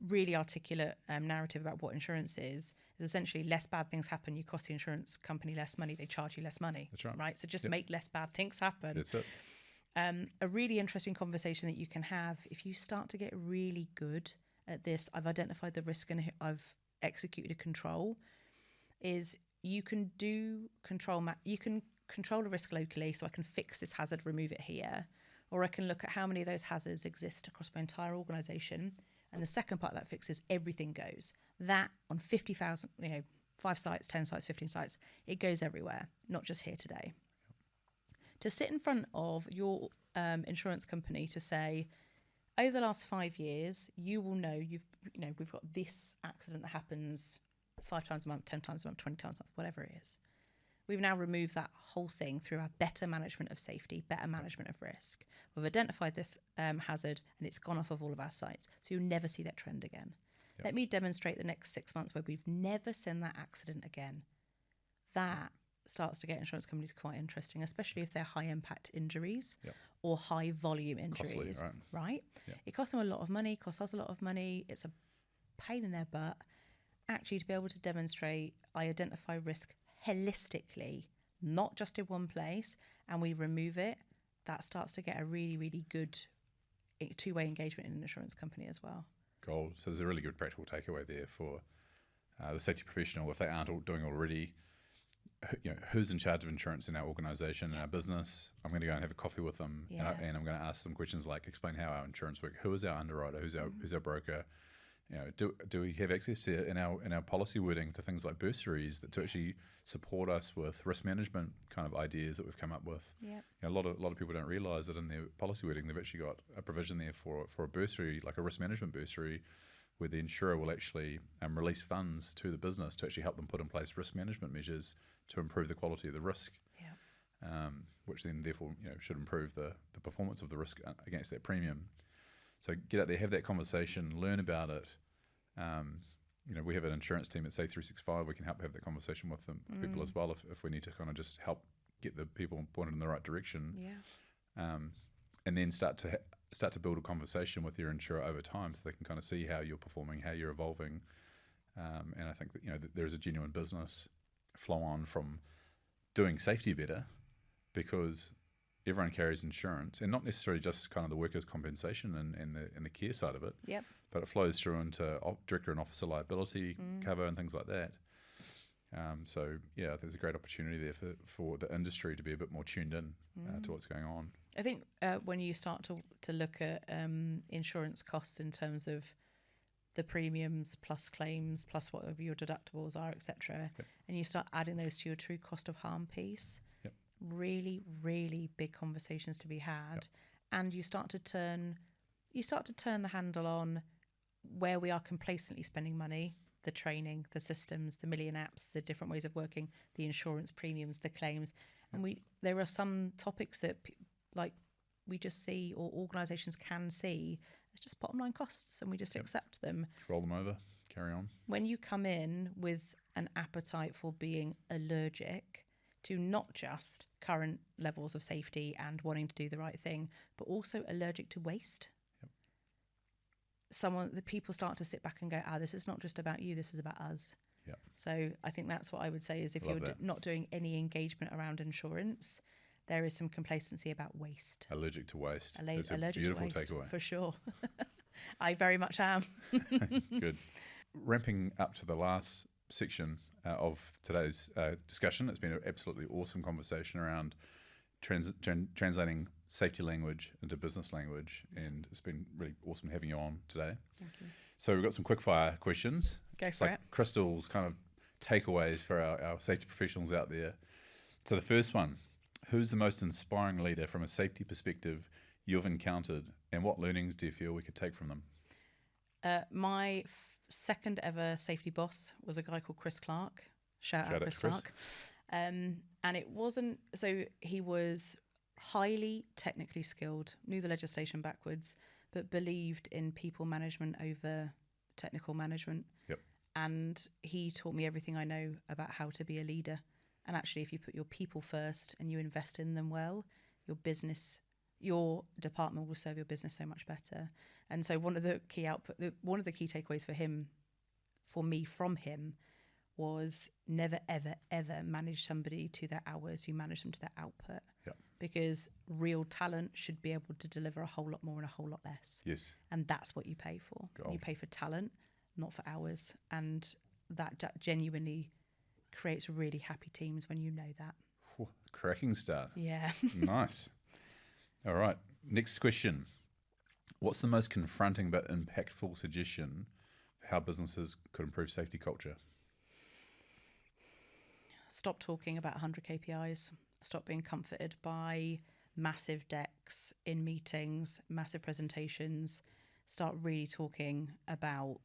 S1: really articulate narrative about what insurance is essentially less bad things happen, you cost the insurance company less money, they charge you less money.
S2: That's right.
S1: Right? So just make less bad things happen.
S2: That's it.
S1: A really interesting conversation that you can have if you start to get really good at this, I've identified the risk and I've executed a control, is you can do control, you can control a risk locally, so I can fix this hazard, remove it here, or I can look at how many of those hazards exist across my entire organisation. And the second part of that fix is everything goes. That on 50,000, 5 sites, 10 sites, 15 sites, it goes everywhere, not just here today. To sit in front of your insurance company to say, over the last 5 years, you will know we've got this accident that happens 5 times a month, 10 times a month, 20 times a month, whatever it is. We've now removed that whole thing through our better management of safety, better management of risk. We've identified this hazard and it's gone off of all of our sites. So you'll never see that trend again. Yep. Let me demonstrate the next 6 months where we've never seen that accident again. That starts to get insurance companies quite interesting, especially if they're high impact injuries
S2: Yep.
S1: or high volume injuries.
S2: Costly,
S1: right?
S2: Yep.
S1: It costs them a lot of money, costs us a lot of money. It's a pain in their butt. Actually, to be able to demonstrate, I identify risk holistically, not just in one place, and we remove it, that starts to get a really, really good two-way engagement in an insurance company as well.
S2: Gold. So there's a really good practical takeaway there for the safety professional. If they aren't doing already, who's in charge of insurance in our organisation, in our business? I'm going to go and have a coffee with them, and I'm going to ask them questions like, explain how our insurance works. Who is our underwriter? Who's our broker? Do we have access to in our policy wording to things like bursaries to actually support us with risk management kind of ideas that we've come up with?
S1: Yeah.
S2: A lot of people don't realise that in their policy wording they've actually got a provision there for a bursary, like a risk management bursary, where the insurer will actually release funds to the business to actually help them put in place risk management measures to improve the quality of the risk. Which then therefore should improve the performance of the risk against that premium. So get out there, have that conversation, learn about it. We have an insurance team at Safe 365. We can help have that conversation with them, with people as well, if we need to kind of just help get the people pointed in the right direction. And then start to build a conversation with your insurer over time, so they can kind of see how you're performing, how you're evolving. And I think that there is a genuine business flow on from doing safety better, because everyone carries insurance, and not necessarily just kind of the workers' compensation and the care side of it.
S1: Yep.
S2: But it flows through into director and officer liability cover and things like that. So there's a great opportunity there for the industry to be a bit more tuned in to what's going on.
S1: I think when you start to look at insurance costs in terms of the premiums plus claims plus whatever your deductibles are, etc., and you start adding those to your true cost of harm piece, really, really big conversations to be had, and you start to turn the handle on where we are complacently spending money, the training, the systems, the million apps, the different ways of working, the insurance premiums, the claims, and there are some topics that we just see, or organisations can see, as just bottom line costs, and we just accept them.
S2: Roll them over, carry on.
S1: When you come in with an appetite for being allergic to not just current levels of safety and wanting to do the right thing, but also allergic to waste, the people start to sit back and go, this is not just about you, this is about us. So I think that's what I would say is, if you're not doing any engagement around insurance, there is some complacency about waste.
S2: Allergic to waste. That's a
S1: allergic
S2: beautiful
S1: to waste,
S2: takeaway.
S1: for sure. I very much am.
S2: Good. Ramping up to the last section of today's discussion. It's been an absolutely awesome conversation around translating safety language into business language, and it's been really awesome having you on today.
S1: Thank you.
S2: So we've got some quick fire questions.
S1: Go for it.
S2: Crystal's kind of takeaways for our safety professionals out there. So the first one, who's the most inspiring leader from a safety perspective you've encountered, and what learnings do you feel we could take from them?
S1: My second ever safety boss was a guy called Chris Clark. Shout out Chris Clark. And it wasn't, so he was highly technically skilled, knew the legislation backwards, but believed in people management over technical management. And he taught me everything I know about how to be a leader. And actually, if you put your people first and you invest in them well, your department will serve your business so much better. And so one of the key takeaways for me from him was never, ever, ever manage somebody to their hours. You manage them to their output. Because real talent should be able to deliver a whole lot more and a whole lot less.
S2: Yes.
S1: And that's what you pay for.
S2: Gold.
S1: You pay for talent, not for hours. And that genuinely creates really happy teams when you know that.
S2: Cracking start.
S1: Yeah.
S2: Nice. All right. Next question. What's the most confronting but impactful suggestion for how businesses could improve safety culture?
S1: Stop talking about 100 KPIs. Stop being comforted by massive decks in meetings, massive presentations. Start really talking about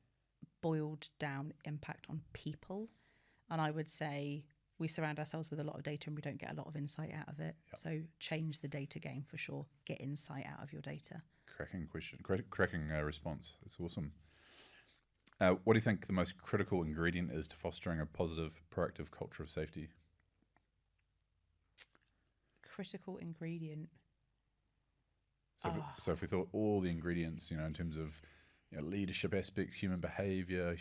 S1: boiled down impact on people. And I would say we surround ourselves with a lot of data and we don't get a lot of insight out of it. So change the data game for sure. Get insight out of your data.
S2: Cracking question. Cracking response. It's awesome. What do you think the most critical ingredient is to fostering a positive, proactive culture of safety?
S1: critical ingredient.
S2: So if we thought all the ingredients, in terms of leadership aspects, human behaviour,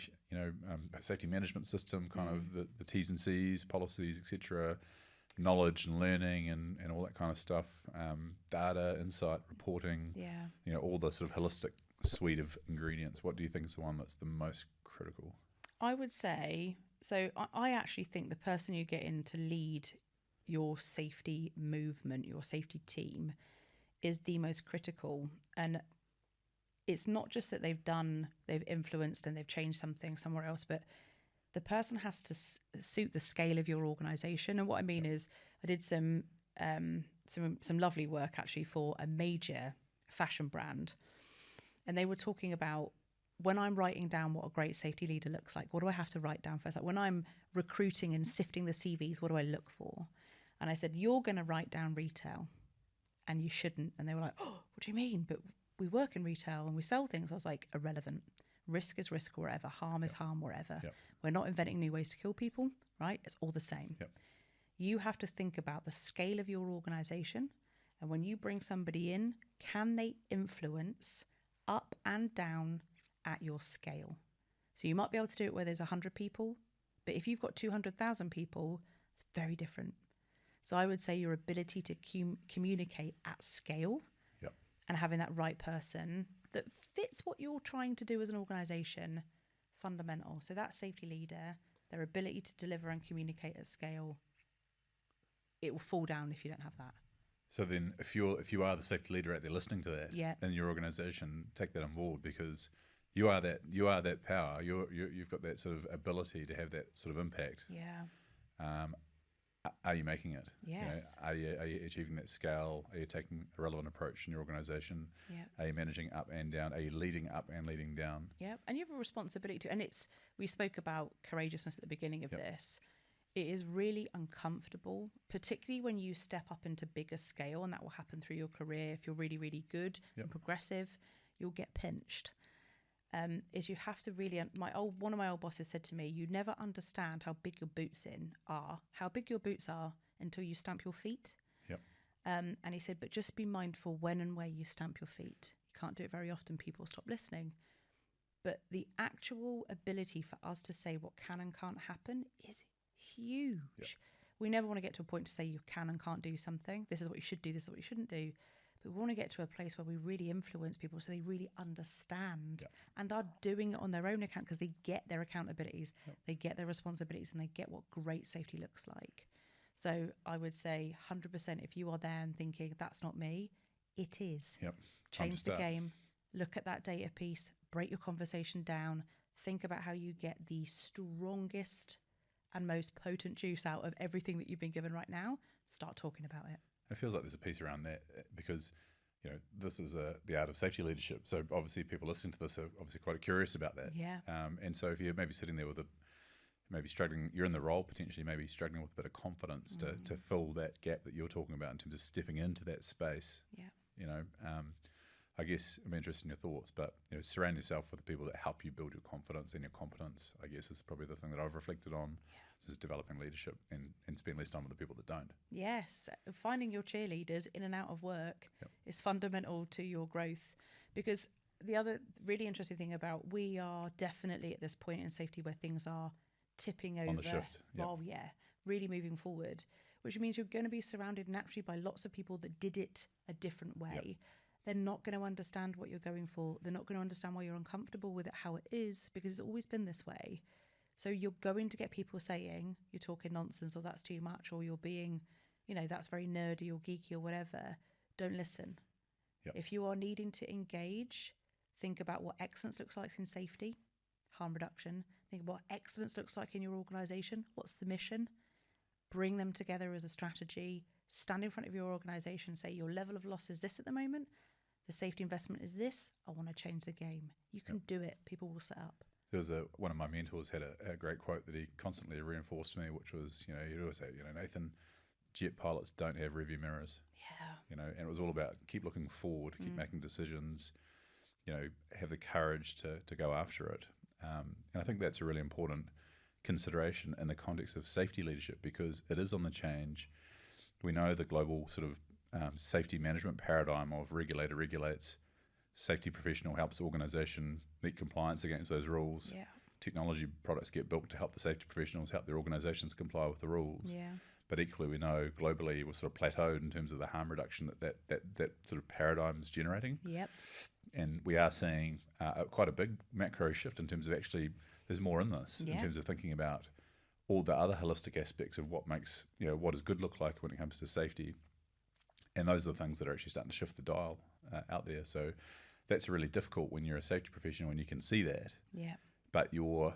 S2: safety management system, kind of the T's and C's, policies, etc., knowledge and learning and all that kind of stuff, data, insight, reporting, all the sort of holistic suite of ingredients. What do you think is the one that's the most critical?
S1: I would say, so I actually think the person you get in to lead your safety movement, your safety team, is the most critical. And it's not just that they've influenced and they've changed something somewhere else, but the person has to suit the scale of your organization. And what I mean is, I did some lovely work actually for a major fashion brand. And they were talking about, when I'm writing down what a great safety leader looks like, what do I have to write down first? Like when I'm recruiting and sifting the CVs, what do I look for? And I said, you're going to write down retail. And you shouldn't. And they were like, oh, what do you mean? But we work in retail and we sell things. I was like, irrelevant. Risk is risk wherever. Harm is harm wherever. We're not inventing new ways to kill people, right? It's all the same. You have to think about the scale of your organization. And when you bring somebody in, can they influence up and down at your scale? So you might be able to do it where there's 100 people, but if you've got 200,000 people, it's very different. So I would say your ability to communicate at scale and having that right person that fits what you're trying to do as an organization, fundamental. So that safety leader, their ability to deliver and communicate at scale, it will fall down if you don't have that.
S2: So then if you are the safety leader out there listening to that, then your organization, take that on board, because you are that power. You've got that sort of ability to have that sort of impact. Are you making it?
S1: Yes.
S2: Are you achieving that scale? Are you taking a relevant approach in your organisation? Are you managing up and down? Are you leading up and leading down?
S1: And you have a responsibility to. And we spoke about courageousness at the beginning of this. It is really uncomfortable, particularly when you step up into bigger scale, and that will happen through your career. If you're really, really good and progressive, you'll get pinched. Is you have to really, one of my old bosses said to me, you never understand how big your boots are until you stamp your feet. And he said, but just be mindful when and where you stamp your feet. You can't do it very often, people stop listening. But the actual ability for us to say what can and can't happen is huge. We never want to get to a point to say you can and can't do something. This is what you should do, this is what you shouldn't do. But we want to get to a place where we really influence people so they really understand and are doing it on their own account, because they get their accountabilities, they get their responsibilities, and they get what great safety looks like. So I would say 100%, if you are there and thinking, that's not me, it is. Change the game, look at that data piece, break your conversation down, think about how you get the strongest and most potent juice out of everything that you've been given right now. Start talking about it.
S2: It feels like there's a piece around that, because this is the art of safety leadership. So obviously people listening to this are obviously quite curious about that. And so if you're maybe sitting there with maybe struggling, you're in the role potentially, maybe struggling with a bit of confidence to fill that gap that you're talking about in terms of stepping into that space. I guess I'm interested in your thoughts, but surround yourself with the people that help you build your confidence, and your competence, I guess, is probably the thing that I've reflected on, is developing leadership and spend less time with the people that don't.
S1: Yes, finding your cheerleaders in and out of work is fundamental to your growth, because the other really interesting thing about, we are definitely at this point in safety where things are tipping over.
S2: On the shift.
S1: Really moving forward, which means you're going to be surrounded naturally by lots of people that did it a different way. They're not going to understand what you're going for. They're not going to understand why you're uncomfortable with it, how it is, because it's always been this way. So you're going to get people saying, you're talking nonsense, or that's too much, or you're being, that's very nerdy or geeky or whatever. Don't listen. If you are needing to engage, think about what excellence looks like in safety, harm reduction. Think about what excellence looks like in your organisation. What's the mission? Bring them together as a strategy. Stand in front of your organisation, say your level of loss is this at the moment. The safety investment is this. I want to change the game. You can do it. People will set up.
S2: There was one of my mentors had a great quote that he constantly reinforced to me, which was, he'd always say, Nathan, jet pilots don't have rearview mirrors. And it was all about keep looking forward, keep making decisions, have the courage to go after it. And I think that's a really important consideration in the context of safety leadership, because it is on the change. We know the global sort of safety management paradigm of regulator regulates, safety professional helps organisation meet compliance against those rules.
S1: Yeah.
S2: Technology products get built to help the safety professionals help their organisations comply with the rules.
S1: Yeah.
S2: But equally, we know globally we're sort of plateaued in terms of the harm reduction that sort of paradigm is generating.
S1: Yep.
S2: And we are seeing quite a big macro shift in terms of actually there's more in this in terms of thinking about all the other holistic aspects of what makes, what does good look like when it comes to safety. And those are the things that are actually starting to shift the dial out there. So that's really difficult when you're a safety professional and you can see that.
S1: Yeah.
S2: But your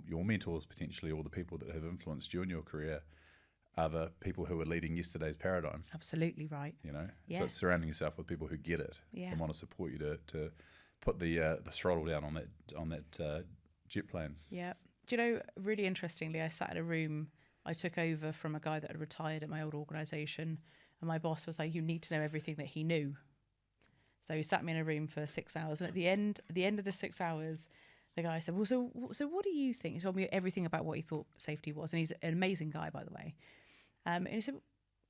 S2: mentors potentially, or the people that have influenced you in your career, are the people who are leading yesterday's paradigm.
S1: Absolutely right.
S2: So it's surrounding yourself with people who get it and want to support you to put the throttle down on that jet plane.
S1: Yeah. Do you know, really interestingly, I sat in a room I took over from a guy that had retired at my old organisation, and my boss was like, you need to know everything that he knew. So he sat me in a room for 6 hours, and at the end of the 6 hours, the guy said, well, so what do you think? He told me everything about what he thought safety was, and he's an amazing guy, by the way. And he said,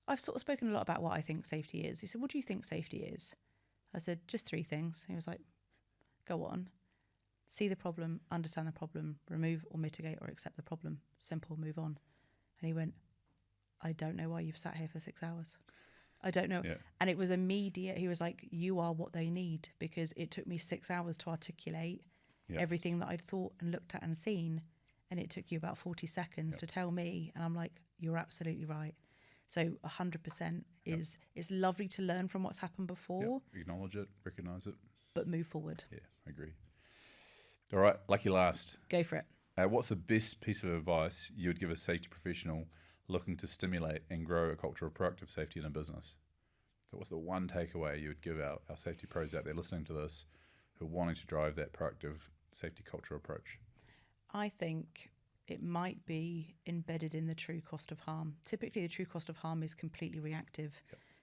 S1: I've sort of spoken a lot about what I think safety is. He said, what do you think safety is? I said, just 3 things. He was like, go on. See the problem, understand the problem, remove or mitigate or accept the problem. Simple, move on. And he went, I don't know why you've sat here for 6 hours. I don't know.
S2: Yeah.
S1: And it was immediate. He was like, you are what they need, because it took me 6 hours to articulate everything that I'd thought and looked at and seen. And it took you about 40 seconds to tell me. And I'm like, you're absolutely right. So 100% is, it's lovely to learn from what's happened before.
S2: Acknowledge it, recognise it.
S1: But move forward.
S2: Yeah, I agree. All right, lucky last.
S1: Go for it.
S2: What's the best piece of advice you would give a safety professional looking to stimulate and grow a culture of proactive safety in a business? So what's the one takeaway you would give our safety pros out there listening to this who are wanting to drive that proactive safety culture approach?
S1: I think it might be embedded in the true cost of harm. Typically, the true cost of harm is completely reactive.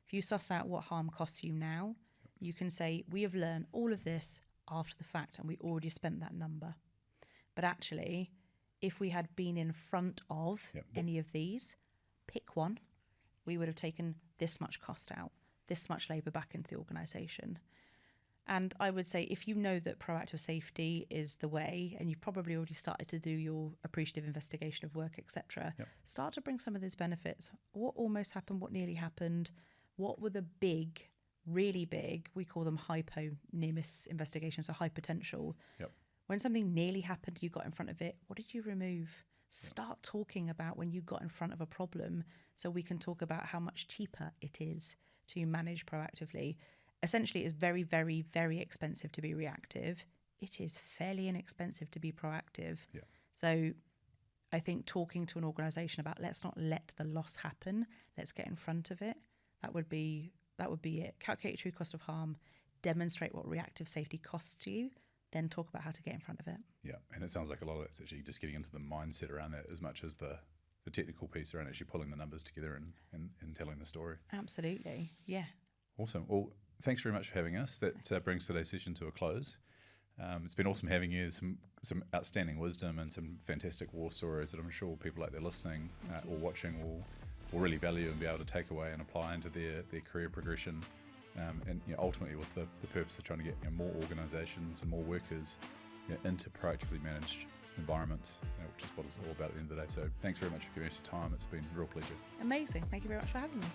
S1: If you suss out what harm costs you now, you can say, we have learned all of this after the fact and we already spent that number. But actually, if we had been in front of any of these, pick one, we would have taken this much cost out, this much labour back into the organisation. And I would say, if you know that proactive safety is the way, and you've probably already started to do your appreciative investigation of work, etc., start to bring some of those benefits. What almost happened, what nearly happened, what were the big, really big, we call them hypo near miss investigations, so high potential. When something nearly happened, you got in front of it, what did you remove? Start talking about when you got in front of a problem, so we can talk about how much cheaper it is to manage proactively. Essentially, it's very, very, very expensive to be reactive. It is fairly inexpensive to be proactive. So I think talking to an organisation about, let's not let the loss happen, let's get in front of it, that would be it. Calculate your true cost of harm, demonstrate what reactive safety costs you, then talk about how to get in front of it. Yeah,
S2: and it sounds like a lot of that's actually just getting into the mindset around that as much as the technical piece around actually pulling the numbers together and telling the story.
S1: Absolutely, yeah.
S2: Awesome. Well, thanks very much for having us. That brings today's session to a close. It's been awesome having you. Some outstanding wisdom and some fantastic war stories that I'm sure people out there listening or watching will really value and be able to take away and apply into their career progression. And ultimately with the purpose of trying to get more organisations and more workers into proactively managed environments, which is what it's all about at the end of the day. So thanks very much for giving us your time. It's been a real pleasure.
S1: Amazing. Thank you very much for having me.